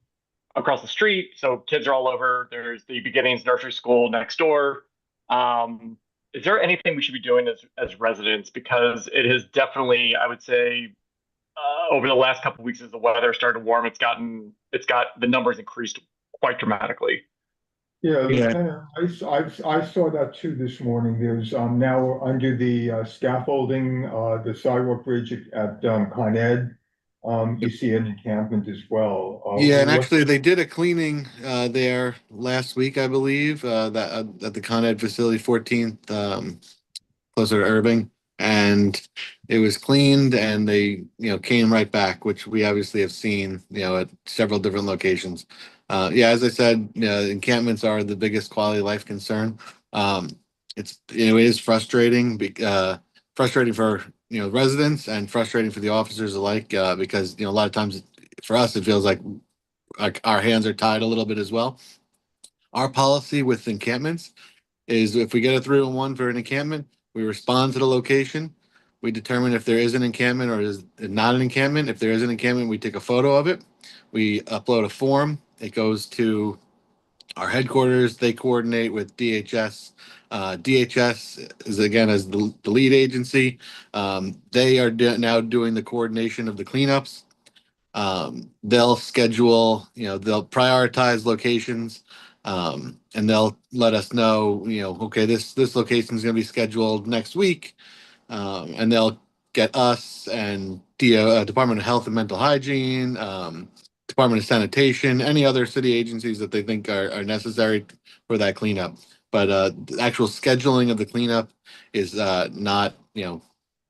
J: across the street, so kids are all over. There's the beginnings nursery school next door. Is there anything we should be doing as residents? Because it has definitely, I would say, over the last couple of weeks as the weather started to warm, it's got the numbers increased quite dramatically.
B: Yeah, Lieutenant, I saw that too this morning. There's now under the scaffolding, the sidewalk bridge at Con Ed. You see an encampment as well.
F: Yeah, and actually they did a cleaning there last week, I believe, that at the Con Ed facility, 14th, closer to Irving, and it was cleaned, and they, came right back, which we obviously have seen, at several different locations. Yeah, as I said, encampments are the biggest quality of life concern. It's, it is frustrating, frustrating for, residents and frustrating for the officers alike, because, a lot of times for us, it feels like our hands are tied a little bit as well. Our policy with encampments is if we get a 311 for an encampment, we respond to the location. We determine if there is an encampment or is it not an encampment. If there is an encampment, we take a photo of it. We upload a form. It goes to our headquarters. They coordinate with DHS. DHS is again as the lead agency. They are now doing the coordination of the cleanups. They'll schedule, they'll prioritize locations, and they'll let us know, okay, this location is going to be scheduled next week, and they'll get us and Department of Health and Mental Hygiene, Department of Sanitation, any other city agencies that they think are necessary for that cleanup. But the actual scheduling of the cleanup is not,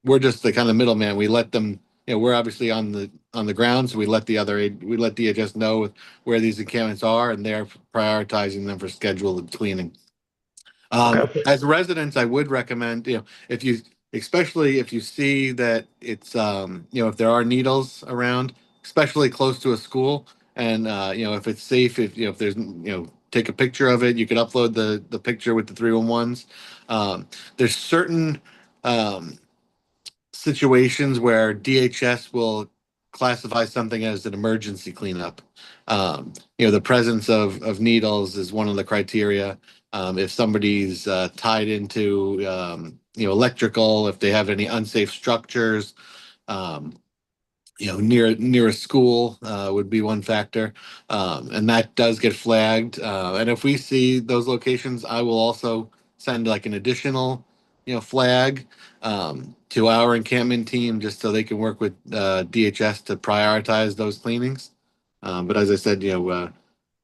F: we're just the kind of middleman. We let them, we're obviously on the ground, so we let DHS know where these encampments are, and they're prioritizing them for scheduled cleaning. As residents, I would recommend, especially if you see that it's, if there are needles around, especially close to a school, and if it's safe, if there's, take a picture of it. You can upload the picture with the 311s. There's certain situations where DHS will classify something as an emergency cleanup. The presence of needles is one of the criteria. If somebody's tied into, electrical, if they have any unsafe structures, near a school would be one factor, and that does get flagged. And if we see those locations, I will also send like an additional, flag to our encampment team just so they can work with DHS to prioritize those cleanings. But as I said,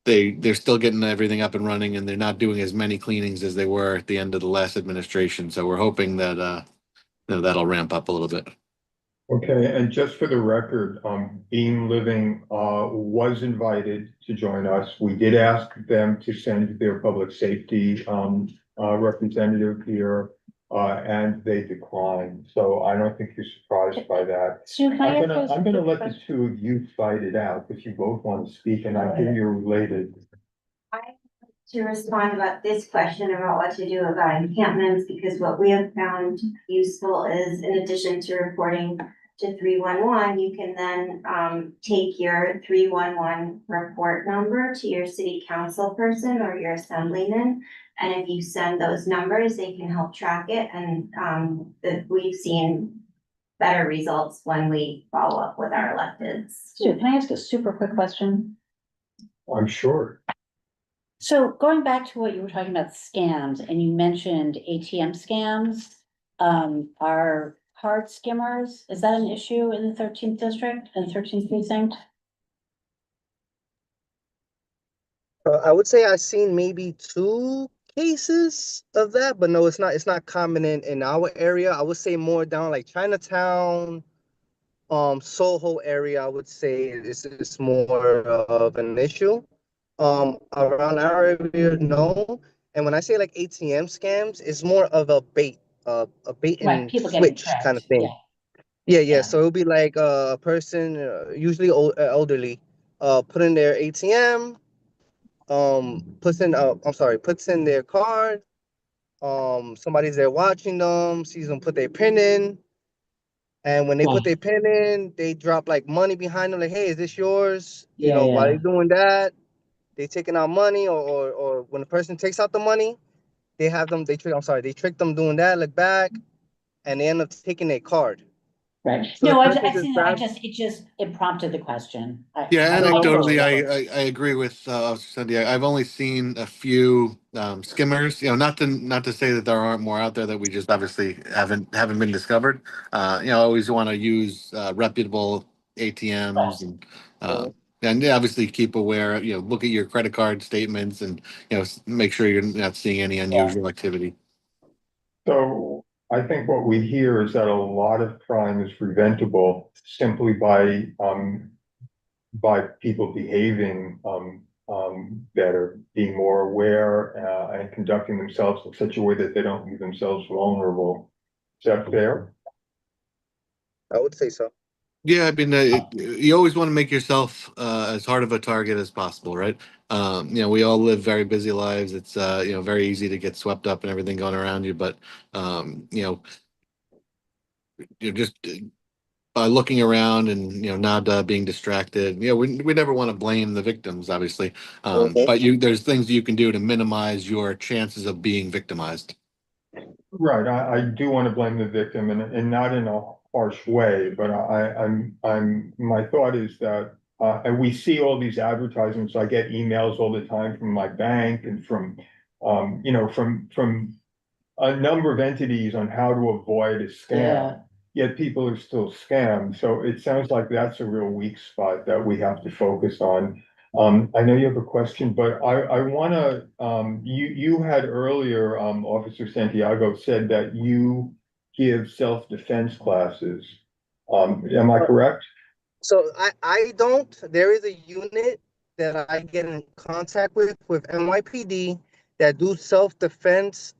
F: they're still getting everything up and running, and they're not doing as many cleanings as they were at the end of the last administration. So we're hoping that that'll ramp up a little bit.
B: Okay, and just for the record, Beam Living was invited to join us. We did ask them to send their public safety representative here. and they declined. So I don't think you're surprised by that.
G: Stu, can I ask
B: I'm gonna
G: a
B: let the
G: question?
B: two of you fight it out, if you both want to speak, and I hear you're related.
H: To respond about this question about what to do about encampments, because what we have found useful is, in addition to reporting to 311, you can then take your 311 report number to your city council person or your assemblyman. And if you send those numbers, they can help track it, and we've seen better results when we follow up with our electeds.
G: Stu, can I ask a super quick question?
B: I'm sure.
G: So going back to what you were talking about scams, and you mentioned ATM scams, are card skimmers, is that an issue in the 13th district and 13th precinct?
E: I would say I've seen maybe 2 cases of that, but no, it's not common in our area. I would say more down like Chinatown, Soho area, I would say it's more of an issue. Around our area, no. And when I say like ATM scams, it's more of a bait
G: Right,
E: and
G: people getting
E: switch kind of
G: tricked,
E: thing. Yeah.
G: Yeah.
E: So it'll be like a person, usually elderly, put in their ATM, puts in their card. Somebody's there watching them, sees them put their pin in, and when they put their pin in, they drop like money behind them, like, "Hey, is this yours?" You know, while they're doing that, they taking out money, or when the person takes out the money, they have them. They trick them doing that. Look back, and they end up taking their card.
G: Right.
E: So the
G: No,
E: person
G: I've
E: just
G: seen that.
E: grabs.
G: It prompted the question.
F: Yeah,
E: No, no
F: anecdotally,
E: problem.
F: I agree with Officer Cindy. I've only seen a few skimmers. You know, not to say that there aren't more out there that we just obviously haven't been discovered. You know, I always want to use reputable ATMs and obviously keep aware. You know, look at your credit card statements and make sure you're not seeing any unusual activity.
B: So I think what we hear is that a lot of crime is preventable simply by people behaving better, being more aware and conducting themselves in such a way that they don't leave themselves vulnerable. Is that fair?
E: I would say so.
F: Yeah, I mean, you always want to make yourself as hard of a target as possible, right? You know, we all live very busy lives. It's very easy to get swept up in everything going around you, but you're just by looking around and not being distracted. We never want to blame the victims, obviously, but there's things you can do to minimize your chances of being victimized.
B: Right, I do want to blame the victim and not in a harsh way, but my thought is that, and we see all these advertisements, I get emails all the time from my bank and from a number of entities on how to avoid a scam. Yet people are still scammed, so it sounds like that's a real weak spot that we have to focus on. I know you have a question, but I wanna, you had earlier, Officer Santiago said that you give self-defense classes. Am I correct?
E: So I don't. There is a unit that I get in contact with NYPD that do self-defense,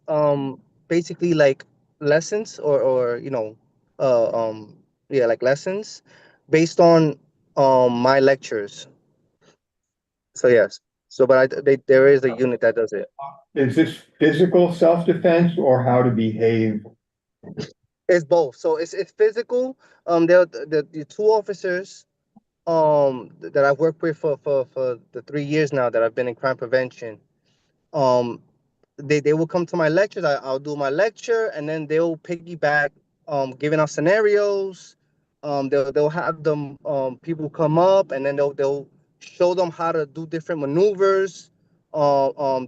E: basically like lessons or like lessons based on my lectures. So yes. So but there is a unit that does it.
B: Is this physical self-defense or how to behave?
E: It's both. So it's physical. The 2 officers that I've worked with for the 3 years now that I've been in crime prevention. Um, they will come to my lectures. I'll do my lecture, and then they'll piggyback, giving out scenarios. They'll have them people come up, and then they'll show them how to do different maneuvers,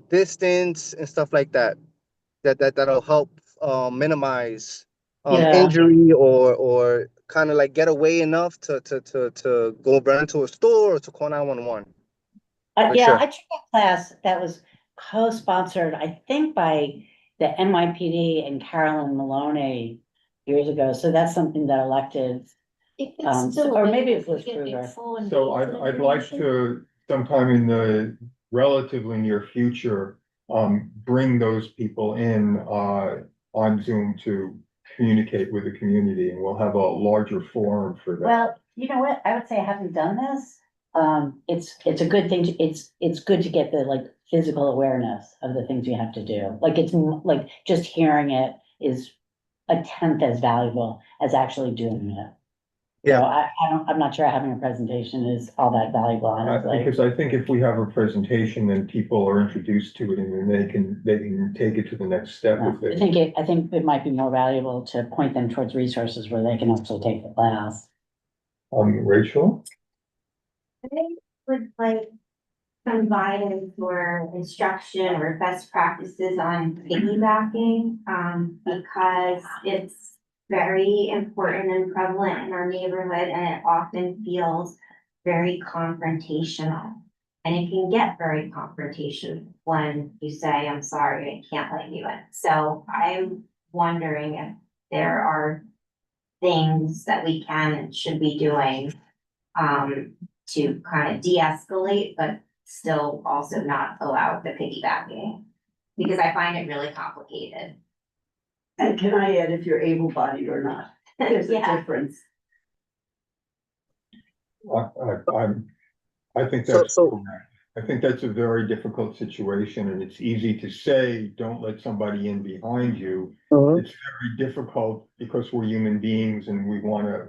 E: distance and stuff like that. That'll help minimize injury or kind of like get away enough to go run into a store or to call 911.
G: I took a class that was co-sponsored, I think, by the NYPD and Carolyn Maloney years ago. So that's something that elected, or maybe it was Kruger.
B: So I'd like to sometime in the relatively near future, bring those people in, on Zoom to communicate with the community, and we'll have a larger forum for that.
G: Well, you know what? I would say I haven't done this. It's a good thing it's good to get the like physical awareness of the things you have to do. Like like just hearing it is a tenth as valuable as actually doing it.
E: Yeah.
G: So I'm not sure having a presentation is all that valuable, honestly.
B: Because I think if we have a presentation, then people are introduced to it and then they can take it to the next step with
G: I
B: it.
G: think it might be more valuable to point them towards resources where they can actually take the class.
B: Rachel?
H: I would like some guidance or instruction or best practices on piggybacking, because it's very important and prevalent in our neighborhood, and it often feels very confrontational. And it can get very confrontational when you say, I'm sorry, I can't let you in. So I'm wondering if there are things that we can and should be doing to kind of de-escalate, but still also not allow the piggybacking, because I find it really complicated.
L: And can I add if you're able-bodied or not? There's a
H: Yeah.
L: difference.
B: I think that's correct. I think that's a very difficult situation, and it's easy to say, don't let somebody in behind you. It's very difficult because we're human beings and we wanna,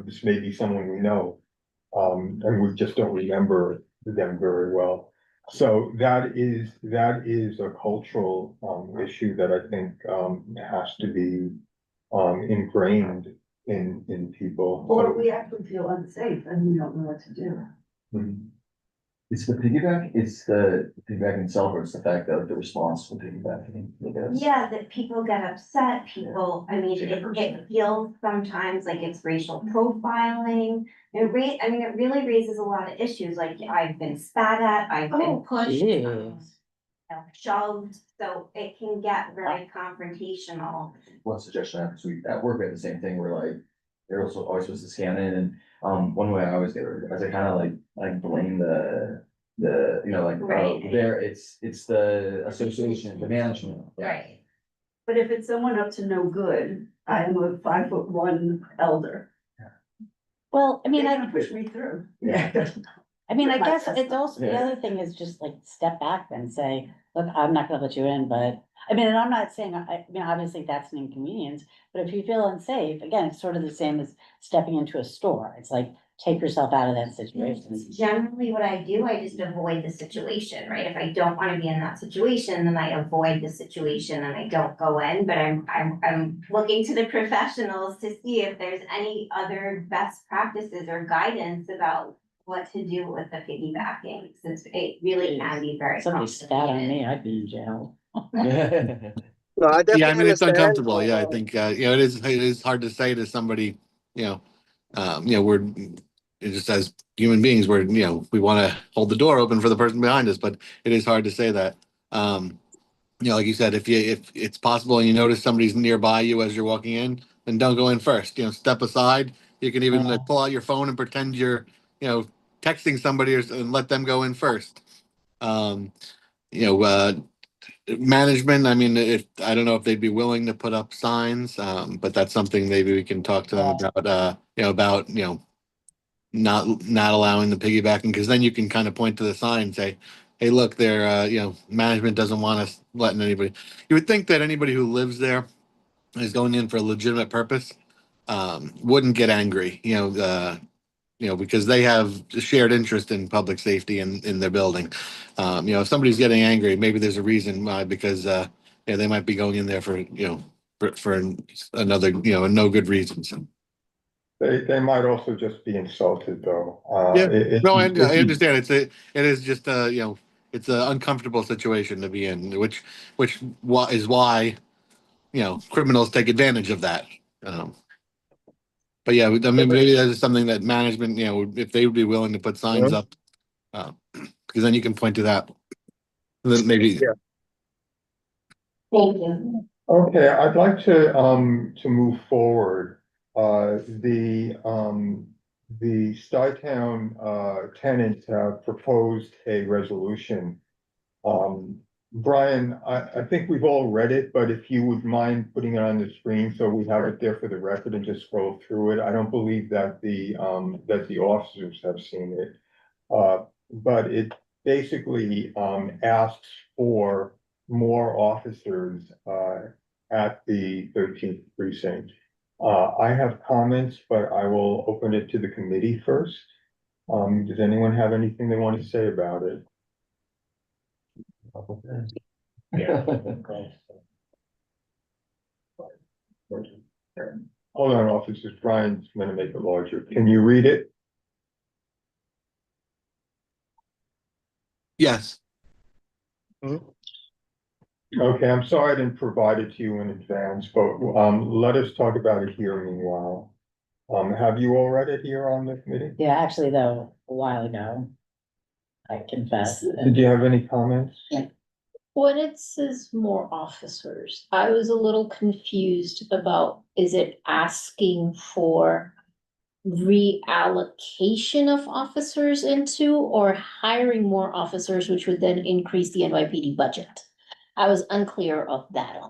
B: this may be someone we know. And we just don't remember them very well. So that is a cultural issue that I think has to be ingrained in people.
L: Or we actually feel unsafe and we don't know what to do.
B: Mhm.
C: It's the piggyback, it's the piggyback itself, or it's the fact that the response to piggybacking, I guess.
H: Yeah, that people get upset, I mean, it feels sometimes like it's racial profiling. It really raises a lot of issues, like I've been spat at, I've been pushed, shoved, so it can get very confrontational.
C: One suggestion, because we, at work, we had the same thing where like, they're also always supposed to scan in, and, one way I always get it, is I kind of like blame the, like, oh,
H: Right.
C: it's the association, the management.
H: Right.
L: But if it's someone up to no good, I am a 5'1" elder.
G: Well, I
L: They
G: mean,
L: can push me through.
C: Yeah.
G: I mean, I
L: My
G: guess
L: assessment.
G: it's also, the
C: Yeah.
G: other thing is just like step back and say, look, I'm not gonna let you in, but, I mean, and I'm not saying, I mean, obviously that's an inconvenience, but if you feel unsafe, again, it's sort of the same as stepping into a store. It's like, take yourself out of that situation.
H: Generally, what I do, I just avoid the situation, right? If I don't wanna be in that situation, then I avoid the situation and I don't go in, but I'm looking to the professionals to see if there's any other best practices or guidance about what to do with the piggybacking, since it really can be very
G: Somebody spat on
H: complicated.
G: me, I'd be in jail.
E: No, I definitely
F: Yeah, I mean, it's
E: understand.
F: uncomfortable. Yeah, I think, it is hard to say to somebody, we're, just as human beings, we want to hold the door open for the person behind us, but it is hard to say that. Like you said, if it's possible and you notice somebody's nearby you as you're walking in, then don't go in first, step aside. You can even
G: Yeah.
F: pull out your phone and pretend you're, texting somebody and let them go in first. Um, you know, uh, Management, I mean, I don't know if they'd be willing to put up signs, but that's something maybe we can talk to them about, not allowing the piggybacking, because then you can kind of point to the sign and say, hey, look, management doesn't want us letting anybody. You would think that anybody who lives there is going in for a legitimate purpose, wouldn't get angry, because they have a shared interest in public safety in their building. If somebody's getting angry, maybe there's a reason why, because, they might be going in there for another, a no good reason. So.
B: They might also just be insulted though.
F: Yeah, no, I understand. It is just, it's an uncomfortable situation to be in, which is why, criminals take advantage of that. But yeah, I mean, maybe that is something that management, if they would be willing to put signs up, because then you can point to that. Then maybe.
E: Yeah.
H: Thank you.
B: Okay, I'd like to move forward. The Stuytown tenants have proposed a resolution Brian, I think we've all read it, but if you would mind putting it on the screen so we have it there for the record and just scroll through it. I don't believe that that the officers have seen it. But it basically, asks for more officers, at the 13th precinct. I have comments, but I will open it to the committee first. Does anyone have anything they want to say about it? Hold on, officers, Brian's gonna make it larger. Can you read it?
F: Yes.
B: Okay, I'm sorry I didn't provide it to you in advance, but let us talk about it here meanwhile. Have you all read it here on the committee?
G: Yeah, actually though, a while ago. I confess.
B: Did you have any comments?
A: When it says more officers, I was a little confused about, is it asking for reallocation of officers into or hiring more officers, which would then increase the NYPD budget? I was unclear of that.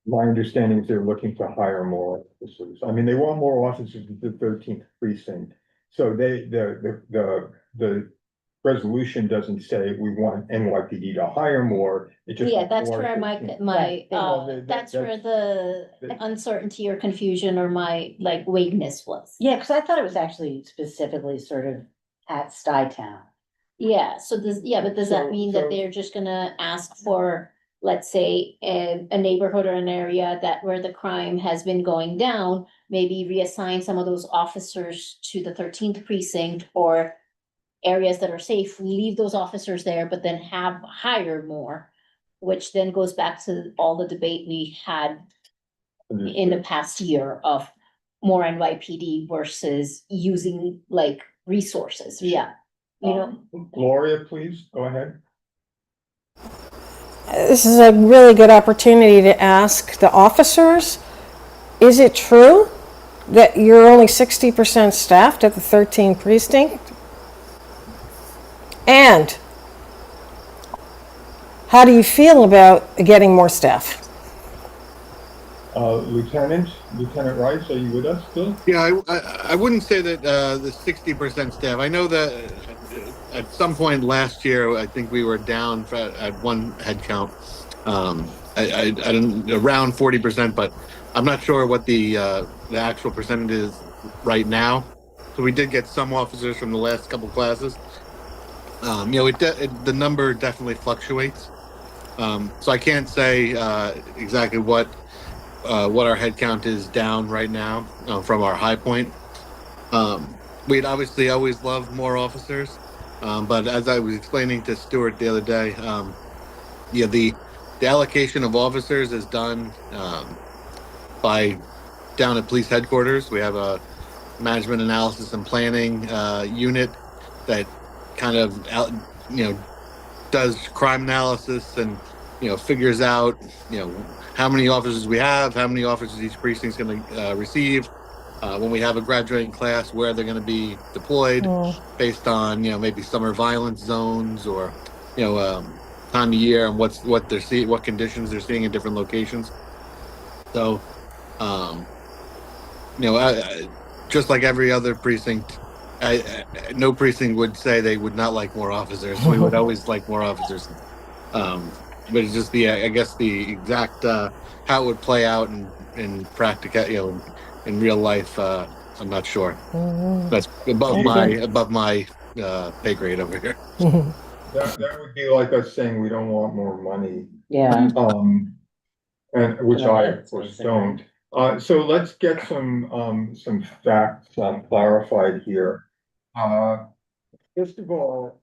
B: My understanding is they're looking to hire more officers. I mean, they want more officers at the 13th precinct. So the resolution doesn't say we want NYPD to hire more. It just.
A: Yeah, that's
B: wants
A: where
B: more
A: my,
B: 13th.
A: my,
B: Well,
A: that's where the
B: that-
A: uncertainty or confusion or my like vagueness was.
G: Yeah, because I thought it was actually specifically sort of at Stuytown.
A: Yeah, so but does that
B: So-
A: mean that
B: so-
A: they're just gonna ask for, let's say, a neighborhood or an area that where the crime has been going down, maybe reassign some of those officers to the 13th precinct or areas that are safe, leave those officers there, but then hire more, which then goes back to all the debate we had in the past year of more NYPD versus using like resources, yeah. You know,
B: Gloria, please, go ahead.
I: This is a really good opportunity to ask the officers, is it true that you're only 60% staffed at the 13th precinct? And how do you feel about getting more staff?
B: Lieutenant Rice, are you with us still?
F: Yeah, I wouldn't say that the 60% staff. I know that at some point last year, I think we were down at one head count. I didn't around 40%, but I'm not sure what the actual percentage is right now. So we did get some officers from the last couple classes. You know, the number definitely fluctuates. So I can't say exactly what our head count is down right now from our high point. We'd obviously always love more officers, but as I was explaining to Stuart the other day, yeah, the allocation of officers is done by down at police headquarters. We have a management analysis and planning unit that kind of does crime analysis and figures out how many officers we have, how many officers each precinct's going to receive. When we have a graduating class, where they're going to be deployed based on maybe summer violence zones or time of year and what they're seeing, what conditions they're seeing in different locations. So just like every other precinct, no precinct would say they would not like more officers. We would always like more officers. But it's just I guess the exact how it would play out in practical, in real life. I'm not sure. That's above my pay grade over here.
B: That would be like us saying we don't want more money.
G: Yeah.
B: And which I of course don't. So let's get some facts clarified here. First of all,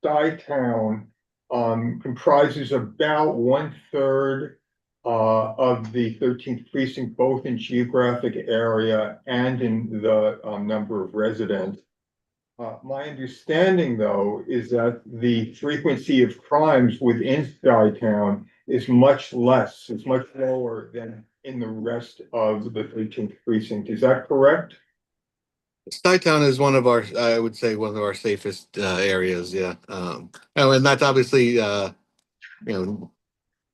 B: Stuytown comprises about 1/3 of the 13th precinct, both in geographic area and in the number of residents. My understanding, though, is that the frequency of crimes within Stuytown is much less, it's much lower than in the rest of the 13th precinct. Is that correct?
F: Stuytown is one of our, I would say, one of our safest areas, yeah. Oh, and that's obviously, you know,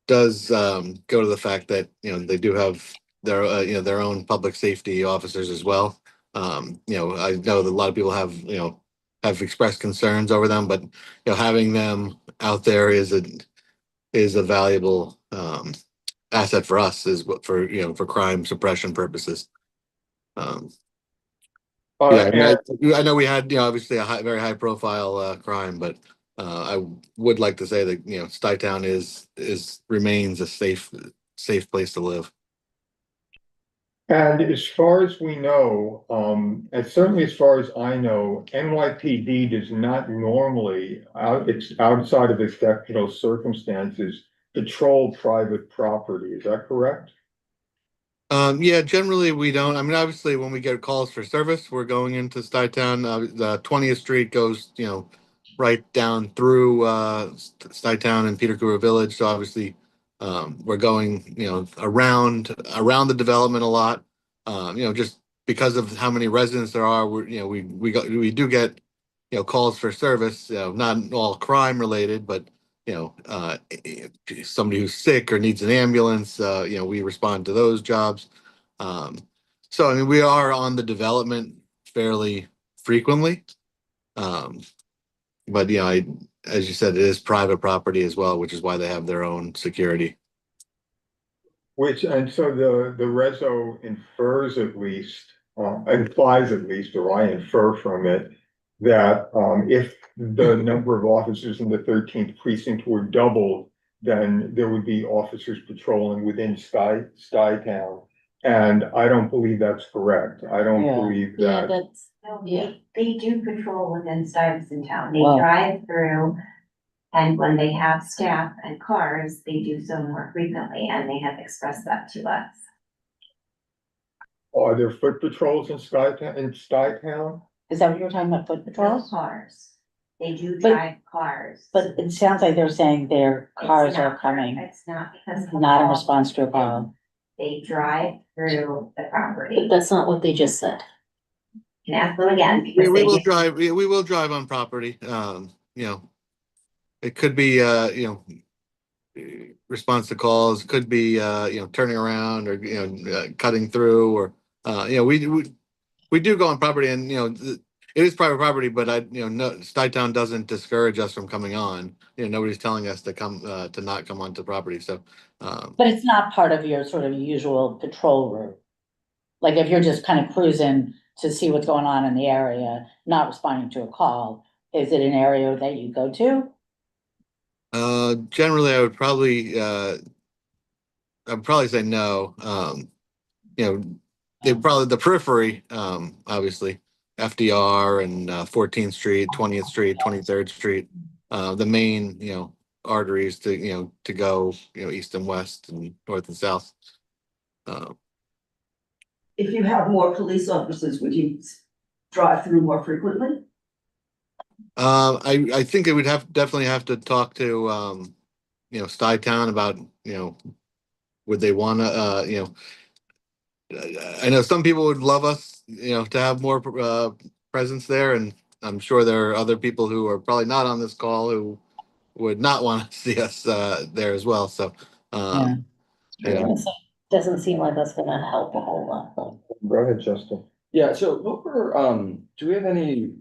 F: does go to the fact that, you know, they do have their, you know, their own public safety officers as well. You know, I know that a lot of people have, you know, have expressed concerns over them, but, you know, having them out there is a valuable asset for us, is what for, you know, for crime suppression purposes. Um, Yeah,
B: And
F: I know we had, you know, obviously a very high profile crime, but I would like to say that, you know, Stuytown remains a safe place to live.
B: And as far as we know, and certainly as far as I know, NYPD does not normally, it's outside of exceptional circumstances, patrol private property. Is that correct?
F: Yeah, generally we don't. I mean, obviously, when we get calls for service, we're going into Stuytown. The 20th Street goes, you know, right down through Stuytown and Peter Cooper Village. So obviously, we're going, you know, around the development a lot. You know, just because of how many residents there are, you know, we do get, you know, calls for service. You know, not all crime related, but you know, somebody who's sick or needs an ambulance, you know, we respond to those jobs. Um, so, I mean, we are on the development fairly frequently. Um, but, you know, as you said, it is private property as well, which is why they have their own security.
B: And so the reso infers at least, implies at least, or I infer from it, that if the number of officers in the 13th precinct were doubled, then there would be officers patrolling within Stuytown. And I don't believe that's correct. I don't
G: Yeah.
B: believe
A: Yeah,
B: that.
A: that's,
H: No,
A: Yeah.
H: they do patrol within Stuyvesant town. They
G: Wow.
H: drive through. And when they have staff and cars, they do so more frequently, and they have expressed that to us.
B: Are there foot patrols in Stuytown?
G: Is that what you were talking about, foot
H: No
G: patrols?
H: cars. They do
G: But-
H: drive cars.
G: But it sounds like they're saying their
H: It's
G: cars
H: not-
G: are coming,
H: It's not because. of
G: not in
H: call.
G: response to a call.
H: They drive through the
A: but
H: property.
A: that's not what they just said.
H: Can ask them again.
F: We,
H: because
F: we
H: they
F: will
H: did-
F: drive, we will drive on property. You know, it could be, you know, response to calls, could be, you know, turning around or, you know, cutting through or, you know, we do go on property and, you know, it is private property, but you know, no, Stuytown doesn't discourage us from coming on. You know, nobody's telling us to come, to not come onto property. So,
G: But it's not part of your sort of usual patrol route. Like if you're just kind of cruising to see what's going on in the area, not responding to a call, is it an area that you go to?
F: generally I'd probably say no. You know, the periphery, obviously, FDR and 14th Street, 20th Street, 23rd Street, the main, you know, arteries to, you know, to go, you know, east and west and north and south.
L: If you have more police officers, would you drive through more frequently?
F: I think it would definitely have to talk to, you know, Stuytown about, you know, would they want to, you know, I know some people would love us, you know, to have more presence there, and I'm sure there are other people who are probably not on this call who would not want to see us there as well. So,
G: Yeah.
F: yeah.
A: Doesn't seem like that's gonna help a whole lot.
B: Go ahead, Justin.
C: Yeah, so what were, do we have any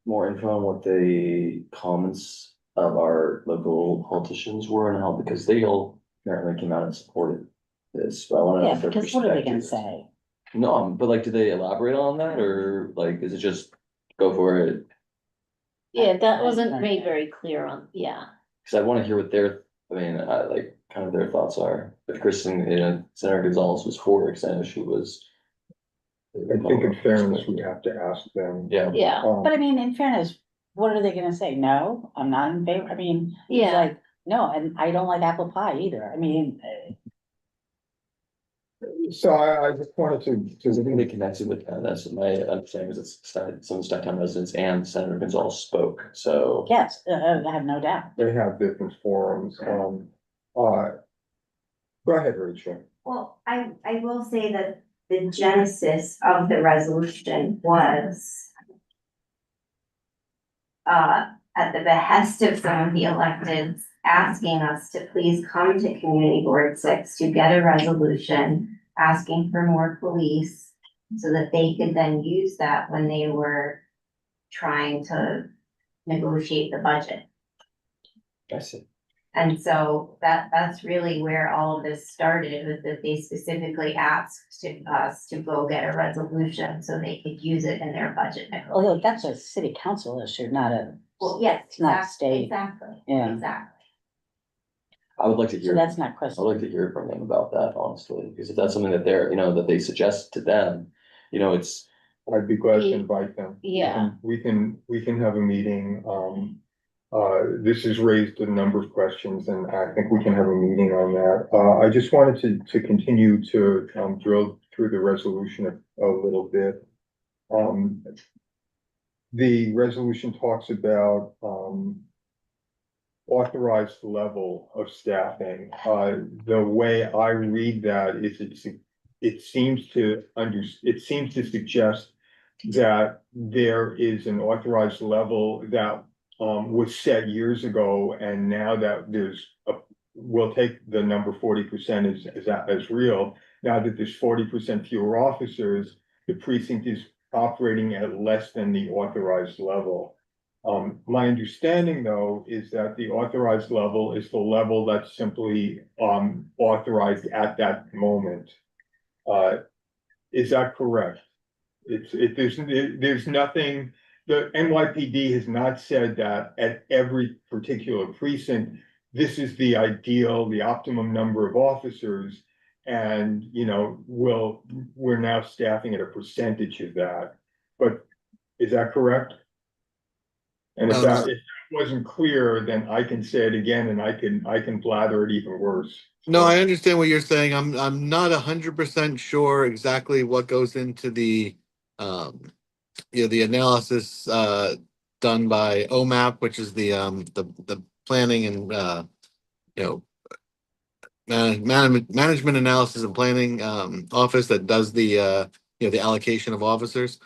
C: more info on what the comments of our local politicians were and how, because they all apparently came out and supported this, but I wanna know
G: Yeah,
C: if their
G: because what are they gonna
C: perspective is-
G: say?
C: No, but like, did they elaborate on that or like, is it just go for it?
A: Yeah, that wasn't made very clear on, yeah.
C: Cause I wanna hear what I mean, like, kind of their thoughts are. If Kristen, you know, Senator Gonzalez was for it, 'cause I know she was.
B: I think in fairness, we have to ask them.
C: Yeah.
A: Yeah,
G: But I mean, in fairness, what are they gonna say? No, I'm not in favor. I mean, it's
A: Yeah.
G: like, no, and I don't like apple pie either. I mean,
B: So I just wanted
C: Cause I think they connected with, that's my understanding is it's some Stuytown residents and Senator Gonzalez spoke, so.
G: yes, I have no doubt.
B: they have different forums. Go ahead, Rachel.
H: Well, I will say that the genesis of the resolution was at the behest of some of the electeds, asking us to please come to Community Board 6 to get a resolution, asking for more police, so that they could then use that when they were trying to negotiate the budget.
C: I see.
H: And so that's really where all of this started, was that they specifically asked us to go get a resolution so they could use it in their budget.
G: Although that's a city council issue, not a,
H: Well, yes,
G: It's not
H: exact-
G: state.
H: Exactly.
G: Yeah.
H: Exactly.
C: I would like to
G: so
C: hear,
G: that's not
C: I'd
G: question.
C: like to hear from them about that, honestly, because if that's something that they're, that they suggest to them, it's,
B: I'd be glad to invite them.
A: Yeah.
B: We can have a meeting, this has raised a number of questions, and I think we can have a meeting on that. I just wanted to continue to, drill through the resolution a little bit. The resolution talks about, authorized level of staffing. The way I read that is it seems to suggest that there is an authorized level that was set years ago, and now that we'll take the number 40% as real. Now that there's 40% fewer officers, the precinct is operating at less than the authorized level. My understanding, though, is that the authorized level is the level that's simply authorized at that moment. Is that correct? There's nothing, the NYPD has not said that at every particular precinct, this is the ideal, the optimum number of officers. And, we're now staffing at a percentage of that. But is that correct? And if that wasn't clear, then I can say it again, and I can blather it even worse.
F: No, I understand what you're saying. I'm not 100% sure exactly what goes into the the analysis done by OMAP, which is the planning and management analysis and planning office that does the the allocation of officers.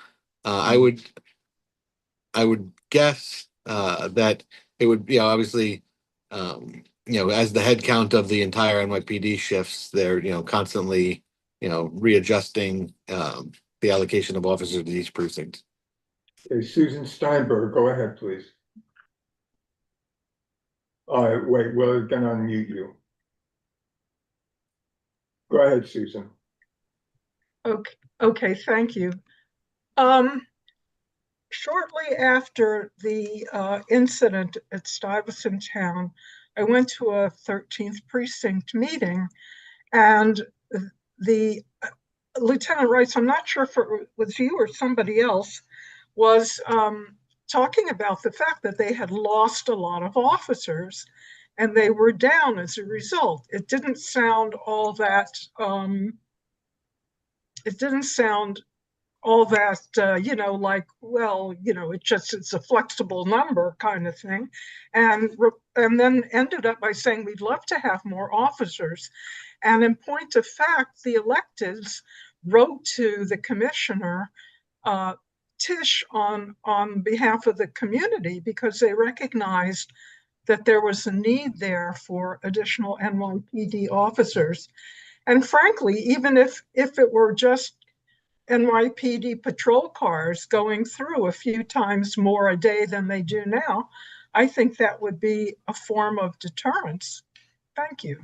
F: I would guess that it would be obviously as the head count of the entire NYPD shifts, they're constantly readjusting the allocation of officers to each precinct.
B: Okay, Susan Steinberg, go ahead, please. Wait, we're gonna unmute you. Go ahead, Susan.
K: Okay, thank you. Shortly after the incident at Stuyvesant Town, I went to a 13th precinct meeting, and the Lieutenant Rice, I'm not sure if it was you or somebody else, was talking about the fact that they had lost a lot of officers and they were down as a result. It didn't sound all that, like, well, it's a flexible number kind of thing. And then ended up by saying, we'd love to have more officers. And in point of fact, the electeds wrote to the commissioner, Tisch, on behalf of the community, because they recognized that there was a need there for additional NYPD officers. And frankly, even if it were just NYPD patrol cars going through a few times more a day than they do now, I think that would be a form of deterrence. Thank you.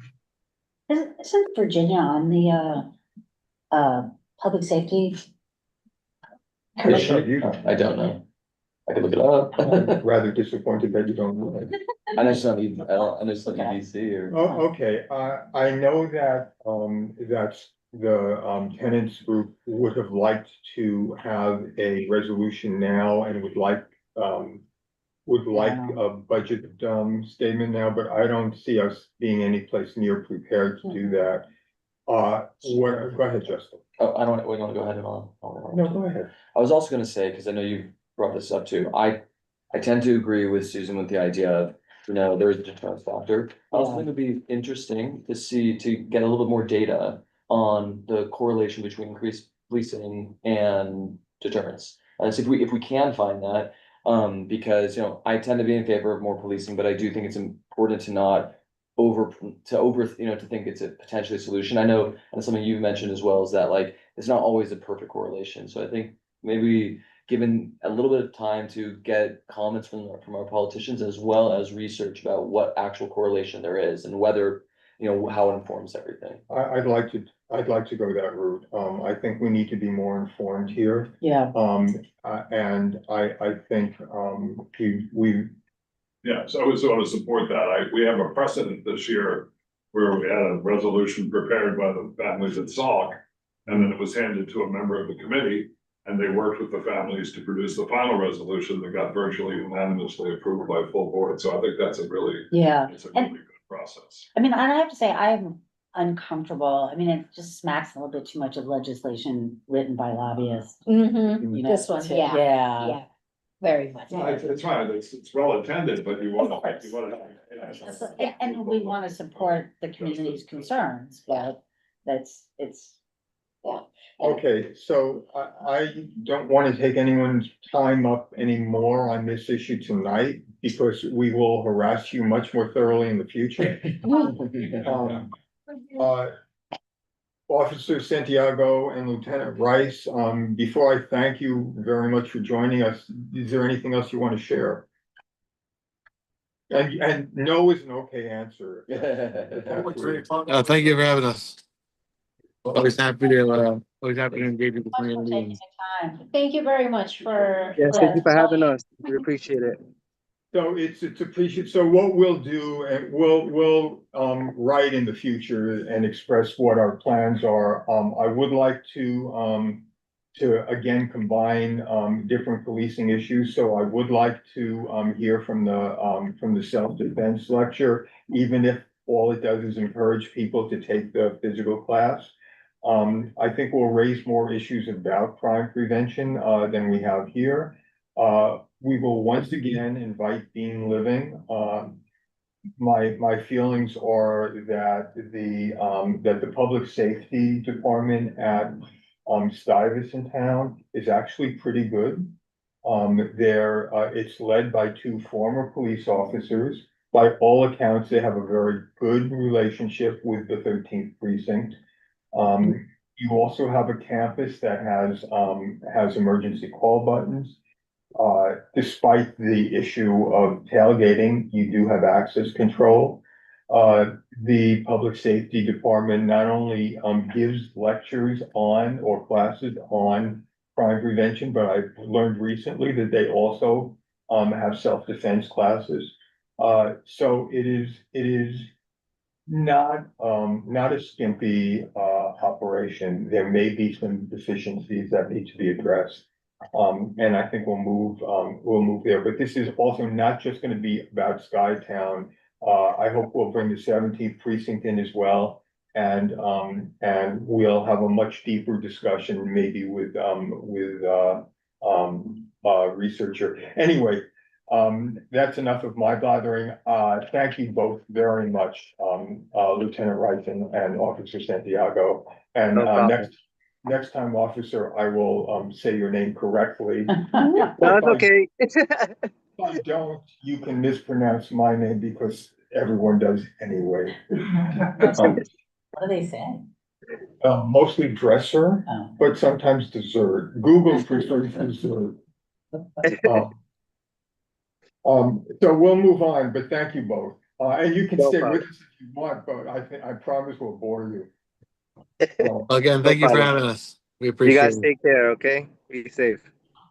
G: Isn't Virginia on the public safety?
C: Is she? I don't know. I could look it up.
B: I'm rather disappointed that you don't know it.
C: I know it's not even, I know it's not in DC or.
B: Oh, okay, I know that, that's the, tenants group would have liked to have a resolution now and would like a budget, statement now, but I don't see us being any place near prepared to do that. Go ahead, Justin.
C: Oh, we don't go ahead at all.
B: No, go ahead.
C: I was also gonna say, because I know you brought this up too, I tend to agree with Susan with the idea of, there is a deterrence factor. I also think it'd be interesting to get a little bit more data on the correlation between increased policing and deterrence. So if we can find that, because, you know, I tend to be in favor of more policing, but I do think it's important to not to think it's a potentially solution. I know, and something you mentioned as well, is that like, it's not always a perfect correlation. So I think maybe given a little bit of time to get comments from our politicians, as well as research about what actual correlation there is and whether, you know, how it informs everything.
B: I'd like to go that route. I think we need to be more informed here.
G: Yeah.
B: And I think, we
M: Yeah, so I would sort of support that. We have a precedent this year where we had a resolution prepared by the families at Salk. And then it was handed to a member of the committee, and they worked with the families to produce the final resolution that got virtually unanimously approved by full board. So I think that's a really,
G: Yeah.
M: it's a really good process.
G: I mean, I have to say, I'm uncomfortable. I mean, it just smacks a little bit too much of legislation written by lobbyists.
A: Mm-hmm,
G: You know,
A: this one, yeah,
G: Yeah.
A: yeah, very much.
M: No, it's fine. It's well attended, but you want to.
G: And we want to support the community's concerns, but it's.
B: okay, so I don't want to take anyone's time up anymore on this issue tonight, because we will harass you much more thoroughly in the future. Officer Santiago and Lieutenant Rice, before I thank you very much for joining us, is there anything else you want to share? And no is an okay answer.
F: Thank you for having us. Always happy to engage with the community.
A: Thank you very much for.
E: Yes, thank you for having us. We appreciate it.
B: So it's appreciated. So what we'll do, and we'll write in the future and express what our plans are. I would like to again combine different policing issues. So I would like to hear from the self-defense lecture, even if all it does is encourage people to take the physical class. I think we'll raise more issues about crime prevention than we have here. We will once again invite Being Living. My feelings are that the public safety department at Stuyvesant Town is actually pretty good. It's led by two former police officers. By all accounts, they have a very good relationship with the 13th precinct. You also have a campus that has emergency call buttons. Despite the issue of tailgating, you do have access control. The public safety department not only gives lectures on or classes on crime prevention, but I've learned recently that they also have self-defense classes. So it is not a skimpy operation. There may be some deficiencies that need to be addressed. And I think we'll move there, but this is also not just gonna be about Skytown. I hope we'll bring the 17th precinct in as well. And we'll have a much deeper discussion, maybe with researcher. Anyway, that's enough of my bothering. Thank you both very much, Lieutenant Rice and Officer Santiago. And
E: No problem.
B: next time, officer, I will say your name correctly.
E: No, it's okay.
B: If I don't, you can mispronounce my name because everyone does anyway.
G: What do they say?
B: Mostly dresser,
G: Oh.
B: but sometimes dessert. Google prefers dessert. So we'll move on, but thank you both. And you can
E: No
B: stay
E: problem.
B: with us if you want, but I promise we'll bore you.
F: Again, thank you for
E: problem.
F: having us. We
E: You
F: appreciate
E: guys
F: it.
E: take care, okay? Be safe.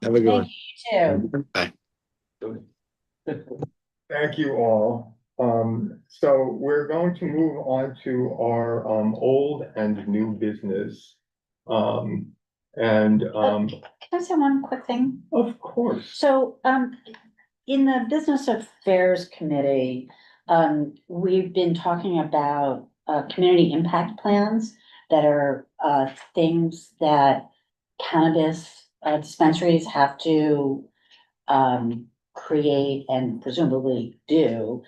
F: Have a good
G: Thank
F: one.
G: you,
F: Bye.
B: Thank you all. So we're going to move on to our old and new business.
G: Can I say one quick thing?
B: Of course.
G: So, in the Business Affairs Committee, we've been talking about, community impact plans that are, things that cannabis, dispensaries have to, create and presumably do,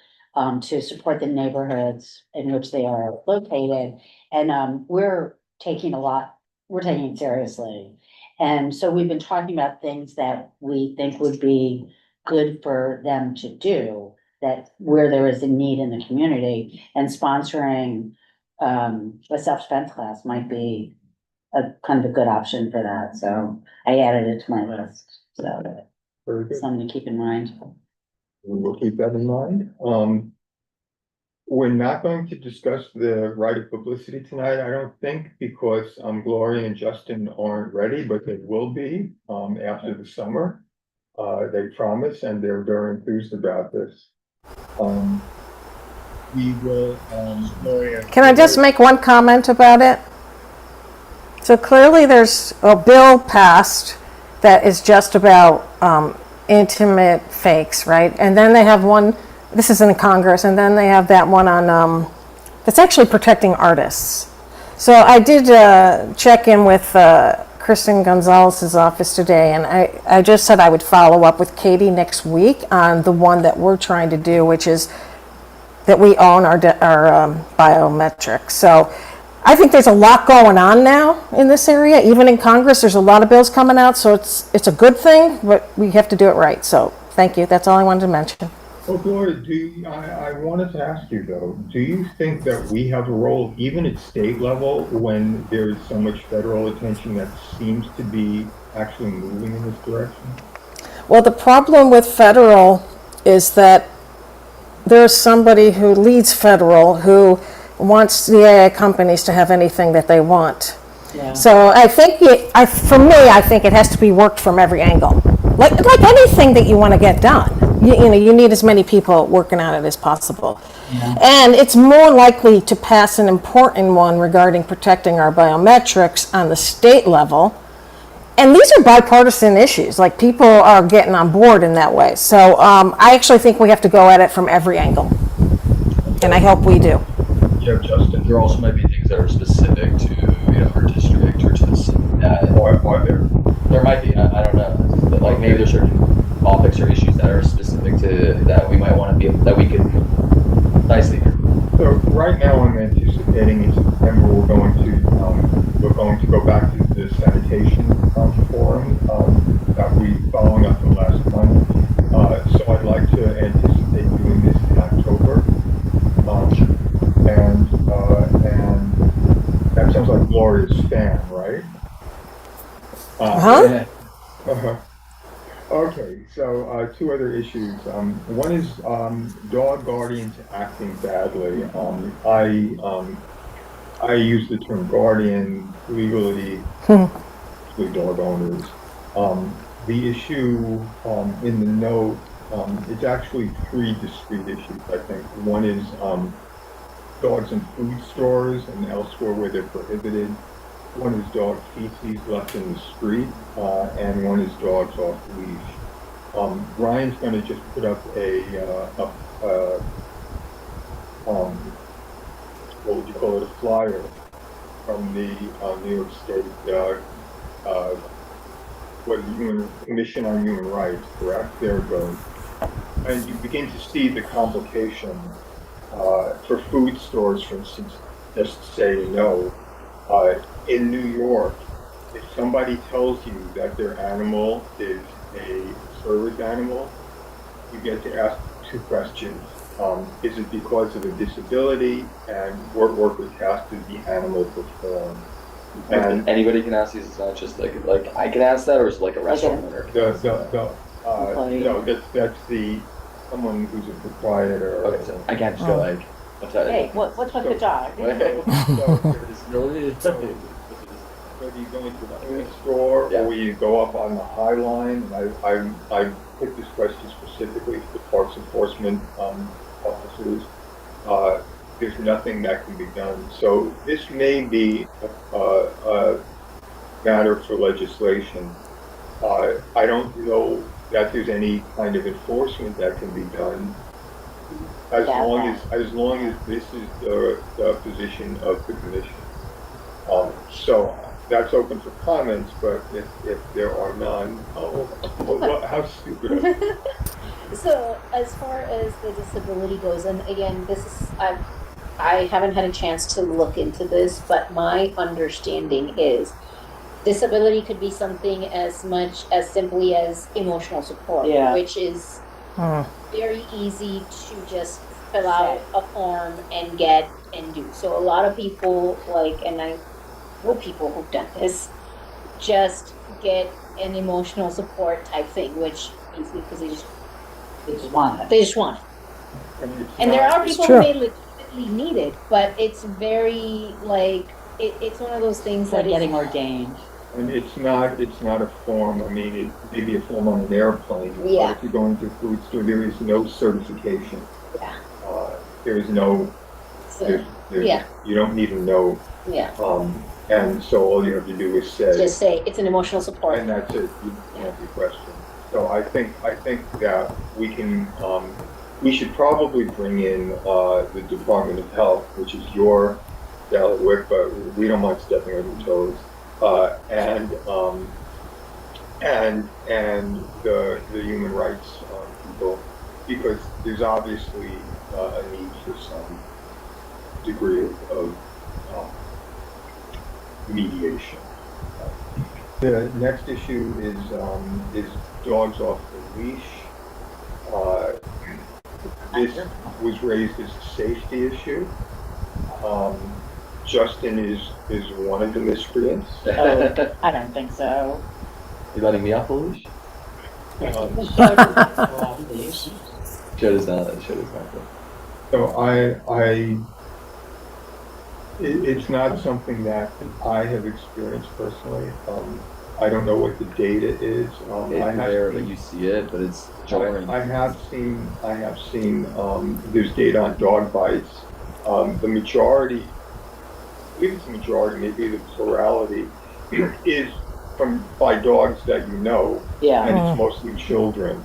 G: to support the neighborhoods in which they are located. And, we're we're taking it seriously. And so we've been talking about things that we think would be good for them to do, that where there is a need in the community, and sponsoring a self-defense class might be a kind of a good option for that. So I added it to my list, so
B: Very good.
G: something to keep in mind.
B: We will keep that in mind. We're not going to discuss the right of publicity tonight, I don't think, because Gloria and Justin aren't ready, but they will be after the summer. They promise, and they're very enthused about this. We will, Gloria.
I: Can I just make one comment about it? So clearly there's a bill passed that is just about intimate fakes, right? And then they have one, this is in Congress, and then they have that one on, that's actually protecting artists. So I did check in with Kristen Gonzalez's office today, and I just said I would follow up with Katie next week on the one that we're trying to do, which is that we own our biometrics. So I think there's a lot going on now in this area. Even in Congress, there's a lot of bills coming out, so it's a good thing, but we have to do it right. So thank you. That's all I wanted to mention.
B: Well, Gloria, I wanted to ask you though, do you think that we have a role, even at state level, when there's so much federal attention that seems to be actually moving in this direction?
I: Well, the problem with federal is that there's somebody who leads federal who wants the AI companies to have anything that they want.
G: Yeah.
I: So I think, for me, I think it has to be worked from every angle. Like anything that you want to get done. You need as many people working on it as possible.
G: Yeah.
I: And it's more likely to pass an important one regarding protecting our biometrics on the state level. And these are bipartisan issues, like people are getting on board in that way. So I actually think we have to go at it from every angle. And I hope we do.
B: Yeah, Justin.
C: There also might be things that are specific to, our district or to the city.
B: Are there?
C: There might be, I don't know, but like maybe there's certain topics or issues that are specific to, that we might want to be, that we could nicely.
B: So right now I'm anticipating in September we're going to go back to the sanitation forum that we following up from last month. So I'd like to anticipate doing this in October. And that sounds like Gloria's fan, right?
I: Uh-huh.
B: Uh-huh. Okay, so two other issues. One is dog guardians acting badly. I use the term guardian legally, actually dog owners. The issue in the note, it's actually three discrete issues, I think. One is dogs in food stores and elsewhere where they're prohibited. One is dog feces left in the street, and one is dogs off leash. Ryan's going to just put up what would you call it, a flyer from the New York State Commission on Human Rights, correct? There it goes. And you begin to see the complication for food stores, for instance, just to say no. In New York, if somebody tells you that their animal is a service animal, you get to ask two questions. Is it because of a disability, and what work or task does the animal perform? And
C: anybody can ask these, it's not just like I can ask that, or is it like a restaurant owner?
B: No, that's the someone who's a proprietor.
C: Okay, so I can't just go like,
A: Hey, what's with the dog?
B: Whether you go into the food store or you go up on the High Line, and I put this question specifically to the Parks Enforcement officers. There's nothing that can be done. So this may be a matter for legislation. I don't know that there's any kind of enforcement that can be done. As long as this is the position of the commission. So that's open for comments, but if there are none, how stupid.
A: So as far as the disability goes, and again, this is, I haven't had a chance to look into this, but my understanding is disability could be something as much as simply as emotional support,
G: Yeah.
A: which is
I: Hmm.
A: very easy to just fill out a form and get and do. So a lot of people like, and I know people who've done this, just get an emotional support type thing, which basically because
G: They just want it.
A: they just want it. And there are people who may legitimately need it, but it's very like, it's one of those things
G: It's like
A: that is.
G: getting ordained.
B: And it's not a form, I mean, it may be a form on an airplane. But
A: Yeah.
B: if you're going to a food store, there is no certification.
A: Yeah.
B: There is no,
A: So, yeah.
B: you don't need a note.
A: Yeah,
B: And so all you have to do is say.
A: just say it's an emotional support.
B: And that's it, you answer your question. So I think that we can, we should probably bring in, the Department of Health, which is your bailiwick, but we don't mind stepping on your toes. And the human rights, people, because there's obviously, a need for some degree of mediation. The next issue is dogs off the leash. This was raised as a safety issue. Justin is one of the miscreants.
G: Oh, I don't think so.
C: You letting me off the leash? Show does not.
B: So it's not something that I have experienced personally. I don't know what the data is.
C: It's rare that you see it, but it's jarring.
B: I have seen, there's data on dog bites. The majority, I believe it's the majority, maybe the plurality, is by dogs that you know.
G: Yeah.
B: And it's mostly children.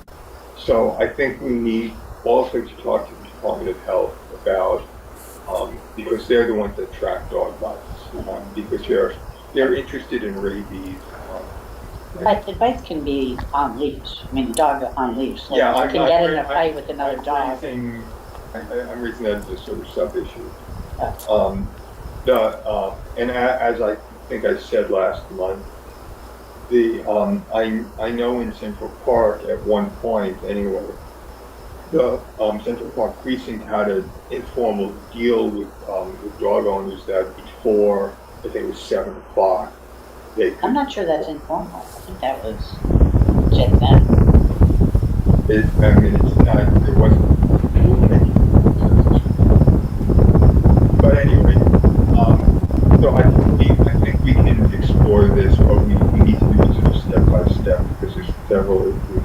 B: So I think we need also to talk to the Department of Health about, because they're the ones that track dog bites, because they're interested in rabies.
G: But the bites can be on leash. I mean, the dog on leash. Like,
B: Yeah,
G: you can get in a fight with another dog.
B: I'm raising that as a sort of sub-issue.
G: Oh.
B: And as I think I said last month, I know in Central Park at one point anyway, the Central Park precinct had an informal deal with dog owners that before, I think it was 7 o'clock, they could.
G: I'm not sure that's informal. I think that was legit then.
B: I mean, it's not, there wasn't rulemaking. But anyway, so I think we can explore this, but we need to do it sort of step by step because there's several issues.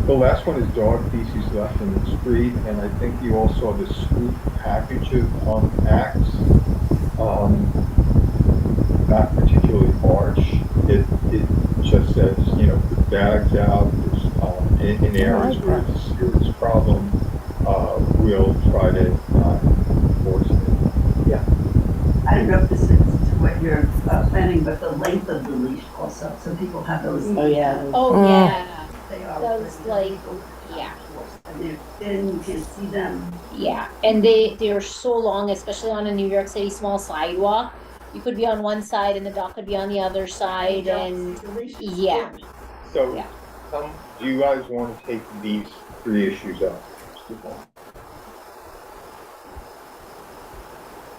B: The last one is dog feces left in the street, and I think you all saw the scoop package of acts. Not particularly harsh. It just says, put bags out. In areas where it's a serious problem, we'll try to enforce it. Yeah.
L: I don't know if this is to what you're planning, but the length of the leash also, so people have those.
G: Oh, yeah.
A: Oh, yeah.
L: They are.
A: Those like, yeah.
L: And they're thin, you can't see them.
A: Yeah, and they're so long, especially on a New York City small sidewalk. You could be on one side and the dog could be on the other side, and yeah.
B: So,
A: yeah.
B: Do you guys want to take these 3 issues up?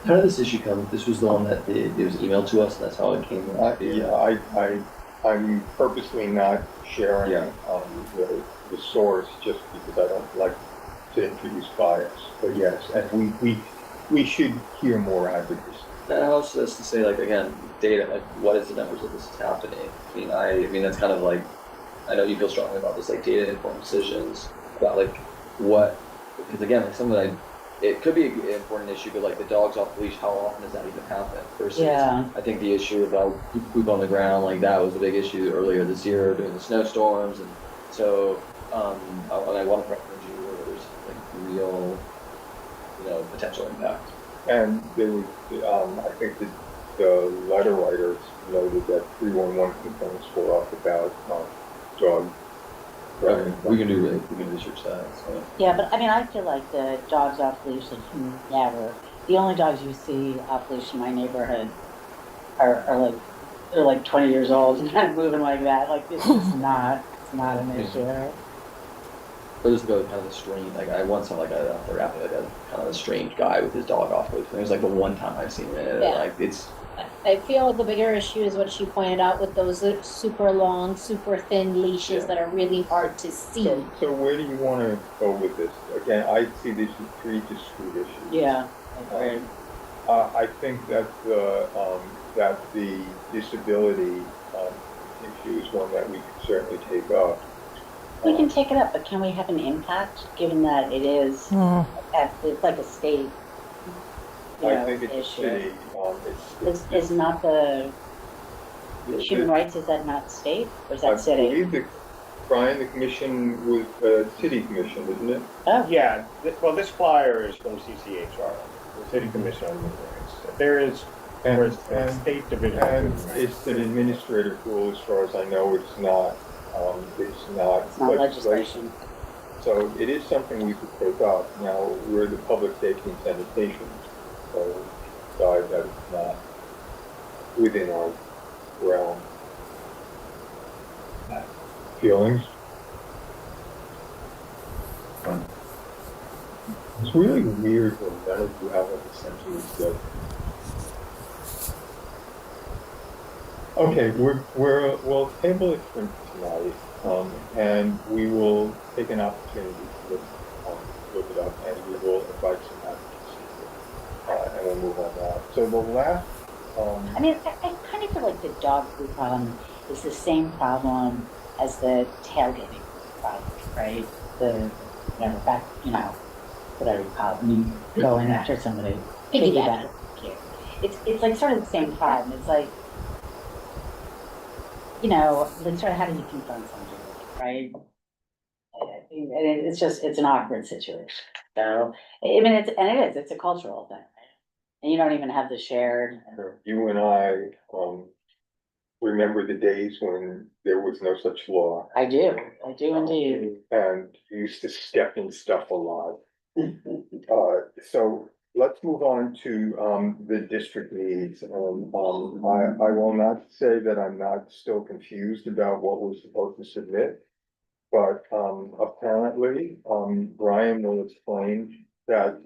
C: How did this issue come? This was the one that it was emailed to us. That's how it came.
B: I'm purposely not sharing the source just because I don't like to introduce bias. But yes, and we should hear more advocacy.
C: And also that's to say, like, again, data, like, what is the numbers of this is happening? I mean, that's kind of like, I know you feel strongly about this, like, data informed decisions about, like, what, because again, like, something that it could be an important issue, but like the dogs off the leash, how often does that even happen? Versus, I think the issue about poop on the ground, like, that was a big issue earlier this year during the snowstorms, and so, I want to reference you where there's, like, real, potential impact.
B: And there was, I think that the letter writers noted that 311 complaints were up about dog.
C: We can do research that. So.
G: Yeah, but I mean, I feel like the dogs off leash that never the only dogs you see off leash in my neighborhood are like, they're like 20 years old and kind of moving like that. Like, it's just not, it's not an issue.
C: Or just go kind of a strange, like I once saw like a therapy, like a kind of a strange guy with his dog off leash. It was like the one time I've seen it,
A: Yeah.
C: like it's.
A: I feel the bigger issue is what she pointed out with those super long, super thin leashes that are really hard to see.
B: So where do you wanna go with this? Again, I see these as three discrete issues.
G: Yeah. Right.
B: I think that the disability, issue is one that we can certainly take up.
G: We can take it up, but can we have an impact, given that it is, it's like a state, you
B: I
G: know,
B: think it's a
G: issue?
B: city,
G: Is not the human rights, is that not state, or is that
B: I
G: city?
B: believe that, Brian, the commission was a city commission, isn't it?
G: Oh,
D: Yeah, well, this flyer is from CCHR, the City Commission on Human Rights. There is, there's a state division. of
B: And
D: Human Rights.
B: it's an administrative rule, as far as I know, it's not
G: it's not legislation.
B: So it is something we could take up. Now, we're the public safety and sanitation, so decide that it's not within our realm. Feelings? It's really weird when none of you have like essentially said. Okay, we'll table it for tonight, and we will take an opportunity to look it up, and we will invite some advocacy, and we'll move on that. So the last,
G: I mean, I kind of feel like the dog food problem is the same problem as the tailgating problem, right? The, whatever, back, you know, whatever you call it, when you go in after somebody.
A: Piggyback.
G: It's like sort of the same problem. It's like, you know, like sort of how do you confront somebody, right? And it's just, it's an awkward situation. So, I mean, it's a cultural thing, right? And you don't even have the shared.
B: you and I, remember the days when there was no such law.
G: I do indeed.
B: And you used to step in stuff a lot. So let's move on to the district needs. I will not say that I'm not still confused about what we're supposed to submit. But apparently, Brian will explain that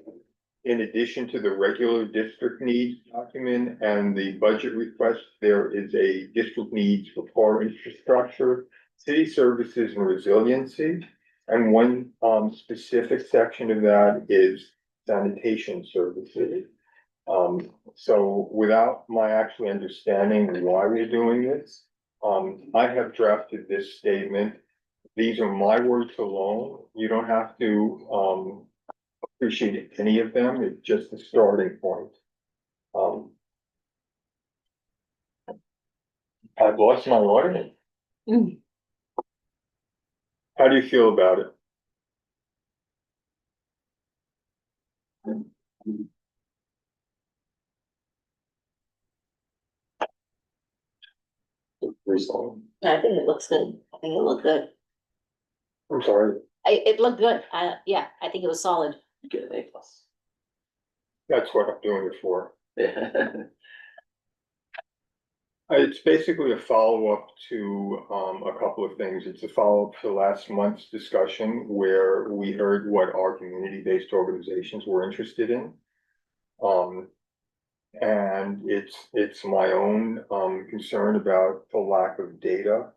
B: in addition to the regular district needs document and the budget request, there is a district needs for core infrastructure, city services and resiliency. And one specific section of that is sanitation services. So without my actually understanding why we're doing this, I have drafted this statement. These are my words alone. You don't have to appreciate any of them. It's just a starting point. I've lost my order. How do you feel about it?
A: I think it looks good. I think it looked good.
B: I'm sorry.
A: It looked good. Yeah, I think it was solid.
C: Get an A+.
B: That's what I'm doing it for.
C: Yeah.
B: It's basically a follow-up to a couple of things. It's a follow-up to last month's discussion where we heard what our community-based organizations were interested in. And it's my own concern about the lack of data.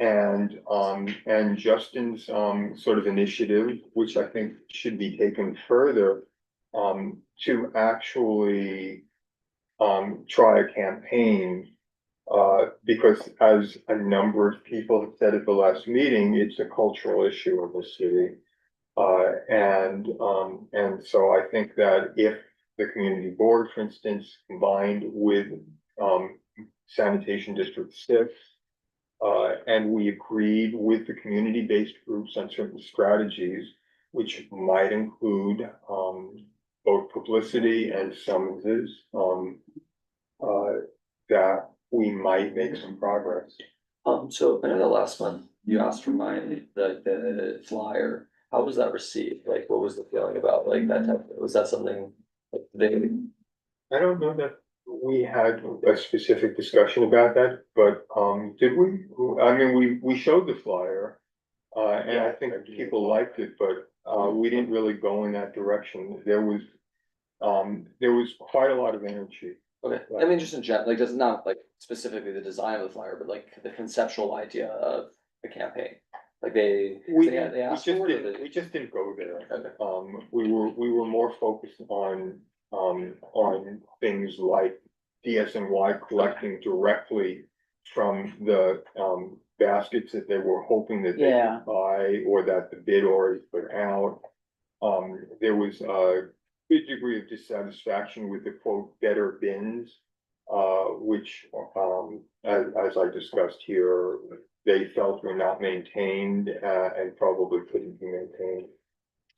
B: And Justin's sort of initiative, which I think should be taken further, to actually try a campaign. Because as a number of people have said at the last meeting, it's a cultural issue in the city. And so I think that if the community board, for instance, combined with sanitation district 6, and we agreed with the community-based groups on certain strategies, which might include both publicity and summonses, that we might make some progress.
C: So I know that last month you asked for the flyer. How was that received? Like, what was the feeling about like that type was that something They,
B: I don't know that we had a specific discussion about that, but, did we? I mean, we showed the flyer. And I think people liked it, but, we didn't really go in that direction. There was quite a lot of energy.
C: okay, I mean, just in general, like, does not like specifically the design of the flyer, but like the conceptual idea of the campaign. Like they asked for it, or they-
B: We just didn't go there.
C: Okay.
B: We were more focused on things like DSNY collecting directly from the, baskets that they were hoping that they
G: Yeah.
B: could buy, or that the bid already put out. There was a good degree of dissatisfaction with the quote, better bins, which, as I discussed here, they felt were not maintained, and probably couldn't be maintained.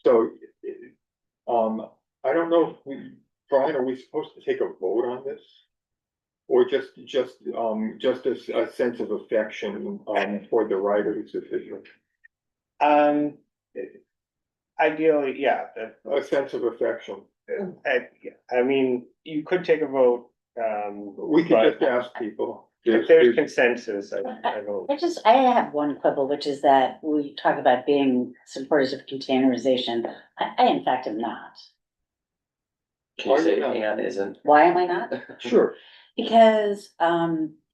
B: So, I don't know if Brian, are we supposed to take a vote on this? Or just a sense of affection, for the writer who's sufficient?
D: Ideally, yeah,
B: A sense of affection.
D: I mean, you could take a vote,
B: We could
D: but
B: just ask people.
D: if there's consensus, I don't.
G: I have one quibble, which is that we talk about being supporters of containerization. I in fact am not.
C: Can you say Anne isn't?
G: Why am I not?
B: Sure.
G: Because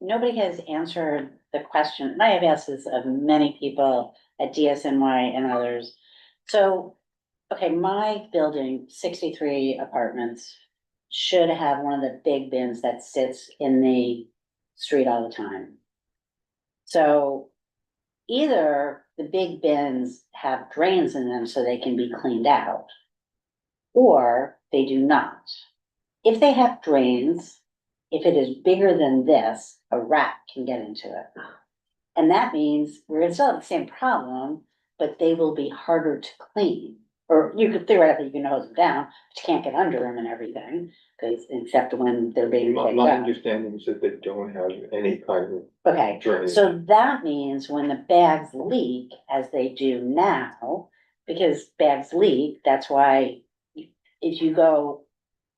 G: nobody has answered the question, and I have asked this of many people at DSNY and others. So, okay, my building, 63 apartments, should have one of the big bins that sits in the street all the time. So either the big bins have drains in them so they can be cleaned out, or they do not. If they have drains, if it is bigger than this, a rat can get into it. And that means we're gonna still have the same problem, but they will be harder to clean. Or you could theoretically, you can hose them down, but you can't get under them and everything, because except when they're being
B: My
G: picked up.
B: understanding is that they don't have any kind of
G: Okay,
B: drainage.
G: so that means when the bags leak, as they do now, because bags leak, that's why if you go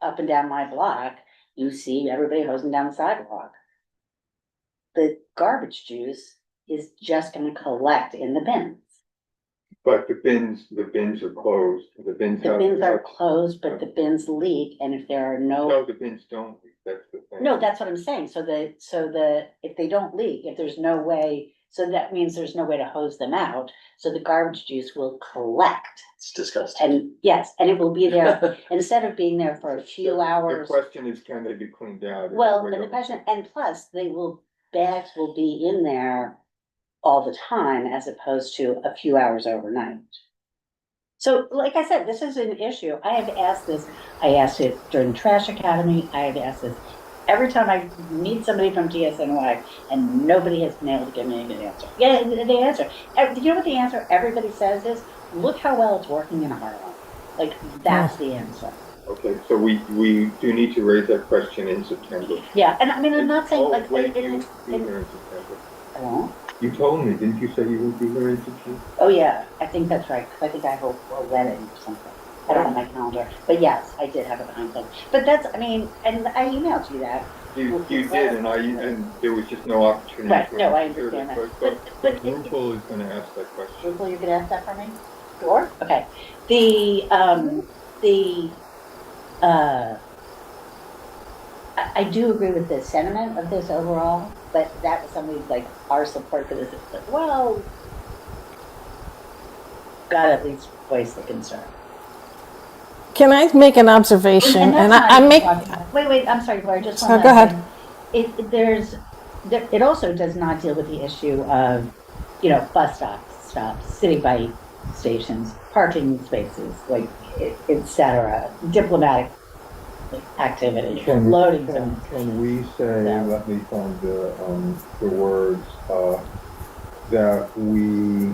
G: up and down my block, you see everybody hosing down the sidewalk. The garbage juice is just gonna collect in the bins.
B: But the bins are closed, the bins
G: The
B: have.
G: bins are closed, but the bins leak, and if there are
B: No, the bins don't, that's the thing.
G: No, that's what I'm saying, so if they don't leak, if there's no way, so that means there's no way to hose them out, so the garbage juice will collect.
C: It's disgusting.
G: And yes, and it will be there, instead of being there for a few
B: The
G: hours.
B: question is, can they be cleaned out?
G: Well, and the question, and plus, bags will be in there all the time as opposed to a few hours overnight. So, like I said, this is an issue. I have asked this, I asked it during Trash Academy, I have asked this every time I meet somebody from DSNY, and nobody has been able to give me a good answer. Yeah, the answer, you know what the answer everybody says is, look how well it's working in Harlem. Like, that's the answer.
B: Okay, so we do need to raise that question in September.
G: Yeah, and I mean, I'm not saying
B: Oh,
G: like.
B: wait, you'll be here in September.
G: Oh.
B: You told me, didn't you say you would be here in September?
G: Oh, yeah, I think that's right, because I think I have a wedding or something. I don't have my calendar, but yes, I did have a conflict. But that's, I mean, and I emailed you that.
B: You did, and there was just no opportunity.
G: Right,
B: for
G: no, I
B: me to hear
G: understand
B: that,
G: that. But
B: Bloomfield is gonna ask that question.
G: Will you could ask that for me? Sure. Okay, I do agree with the sentiment of this overall, but that was something like our support for this, is like, well, gotta at least voice the concern.
I: Can I make an observation? And
G: that's
I: I
G: not
I: make,
G: even talking- Wait, I'm sorry, Gloria, just one
I: Oh,
G: last
I: go ahead.
G: thing. It also does not deal with the issue of, bus stops, city bike stations, parking spaces, like, et cetera, diplomatic activity, loading zones.
B: Can we say, let me find the words, that we,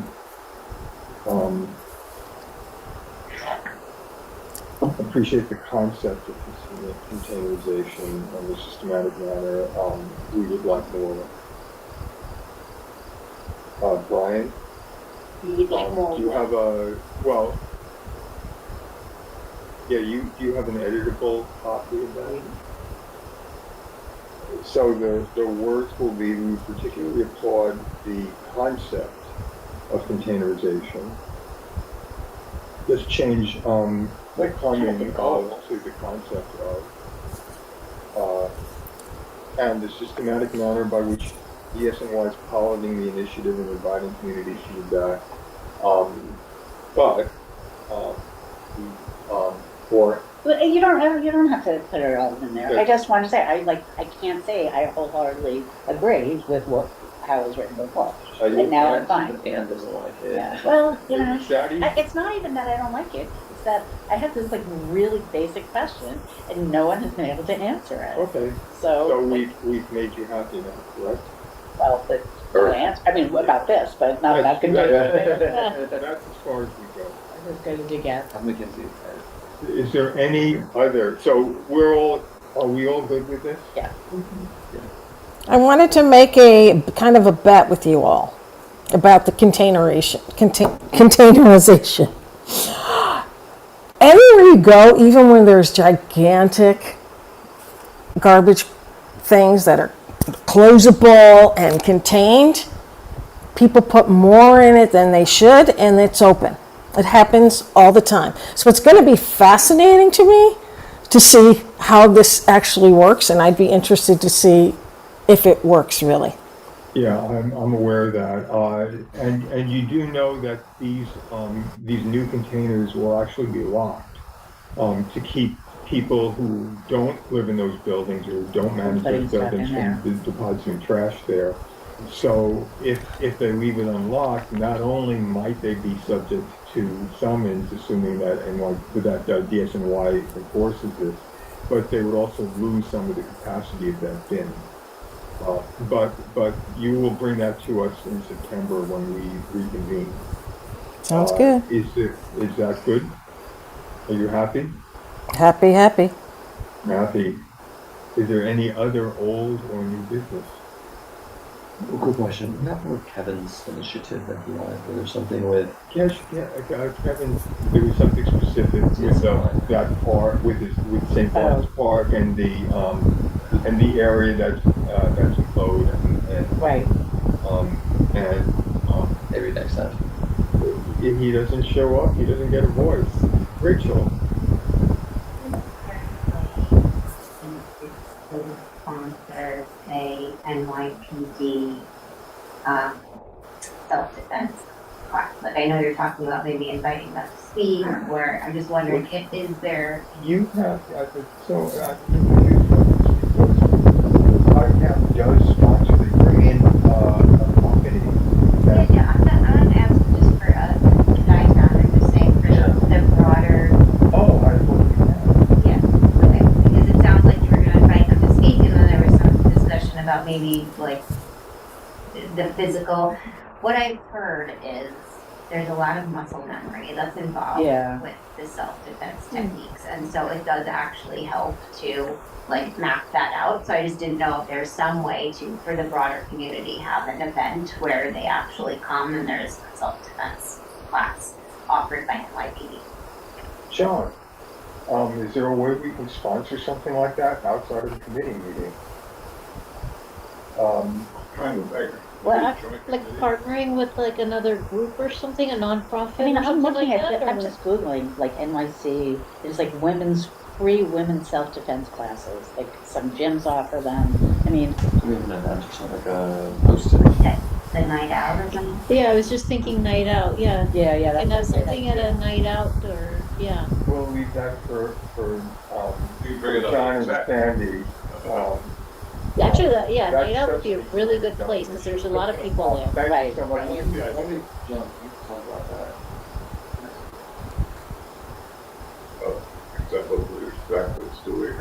B: appreciate the concept of containerization in a systematic manner, we would like more. Brian?
G: You would like more.
B: Do you have Yeah, do you have an editable copy of that? So the words will be, we particularly applaud the concept of containerization. Just change, like plumbing to the concept of, and the systematic manner by which DSNY is piloting the initiative and inviting communities to adapt. For
G: But you don't have to put it all in there. I just want to say, I can't say I wholeheartedly agree with how it was written before. And now I'm fine.
C: And doesn't like it.
G: Yeah, well,
B: Daddy?
G: it's not even that I don't like it, it's that I have this like really basic question and no one has been able to answer it.
B: Okay,
G: So,
B: so we've made you happy now, correct?
G: well, but, about this, but not about containers.
B: That's as far as we go.
G: As good as you get.
C: I'm McKinsey.
B: Is there any other, are we all good with this?
G: Yeah.
I: I wanted to make a kind of a bet with you all about the containerization. Anywhere you go, even when there's gigantic garbage things that are closable and contained, people put more in it than they should, and it's open. It happens all the time. So it's going to be fascinating to me to see how this actually works, and I'd be interested to see if it works really.
B: Yeah, I'm aware of that. And you do know that these new containers will actually be locked to keep people who don't live in those buildings or don't manage those buildings from depositing trash there. So if they leave it unlocked, not only might they be subject to summons, assuming that that DSNY enforces this, but they would also lose some of the capacity of that bin. But you will bring that to us in September when we reconvene.
I: Sounds good.
B: Is that good? Are you happy?
I: Happy.
B: Happy. Is there any other old or new business?
C: Good question. What happened with Kevin's initiative that he wanted? Was there something with?
B: Yes, Kevin, there was something specific with that park, with St. Bart's Park and the area that's enclosed and
G: right.
C: Maybe next time.
B: If he doesn't show up, he doesn't get a voice. Rachel.
H: Sponsor a NYPD self-defense class. Like I know you're talking about maybe inviting them to speak, or I'm just wondering if is there.
B: You have ICAP does sponsor. They bring in a company.
H: Yeah, I'm asking just for us, the guys down there, just saying for the broader.
B: Oh, I thought
H: Yeah, okay, because it sounds like you were gonna invite them to speak, and then there was some discussion about maybe like the physical. What I've heard is there's a lot of muscle memory that's involved with the self-defense techniques, and so it does actually help to like map that out. So I just didn't know if there's some way to, for the broader community, have an event where they actually come and there's a self-defense class offered by NYPD.
B: John, is there a way we can sponsor something like that outside of the committee meeting?
M: Kind of bigger.
A: Well, like partnering with like another group or something, a nonprofit.
G: I mean,
A: or
G: I'm
A: something
G: looking
A: like
G: at
A: that,
G: it, I'm
A: or-
G: just Googling, like NYC, there's like free women's self-defense classes, like some gyms offer them. I mean.
C: Do we have an event or something, like a posted?
H: The night out or something?
A: Yeah, I was just thinking night out, yeah.
G: Yeah.
A: And that's something at a night out or, yeah.
B: We'll leave that for
M: You bring it up.
B: John and Sandy.
A: Actually, night out would
B: That's-
A: be a really good place because there's a lot of people there.
B: Thank you so much.
C: John, you talk about that.
M: Except what we expect us doing.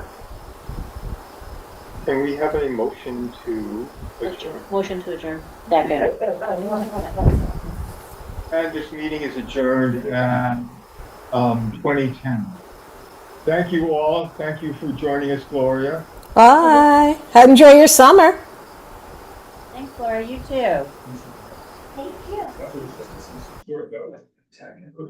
B: Can we have a motion to adjourn?
A: Motion to adjourn.
G: Second.
B: And this meeting is adjourned at 2010. Thank you all. Thank you for joining us, Gloria.
I: Bye. Enjoy your summer.
G: Thanks, Laura, you too.
H: Thank you.
M: That was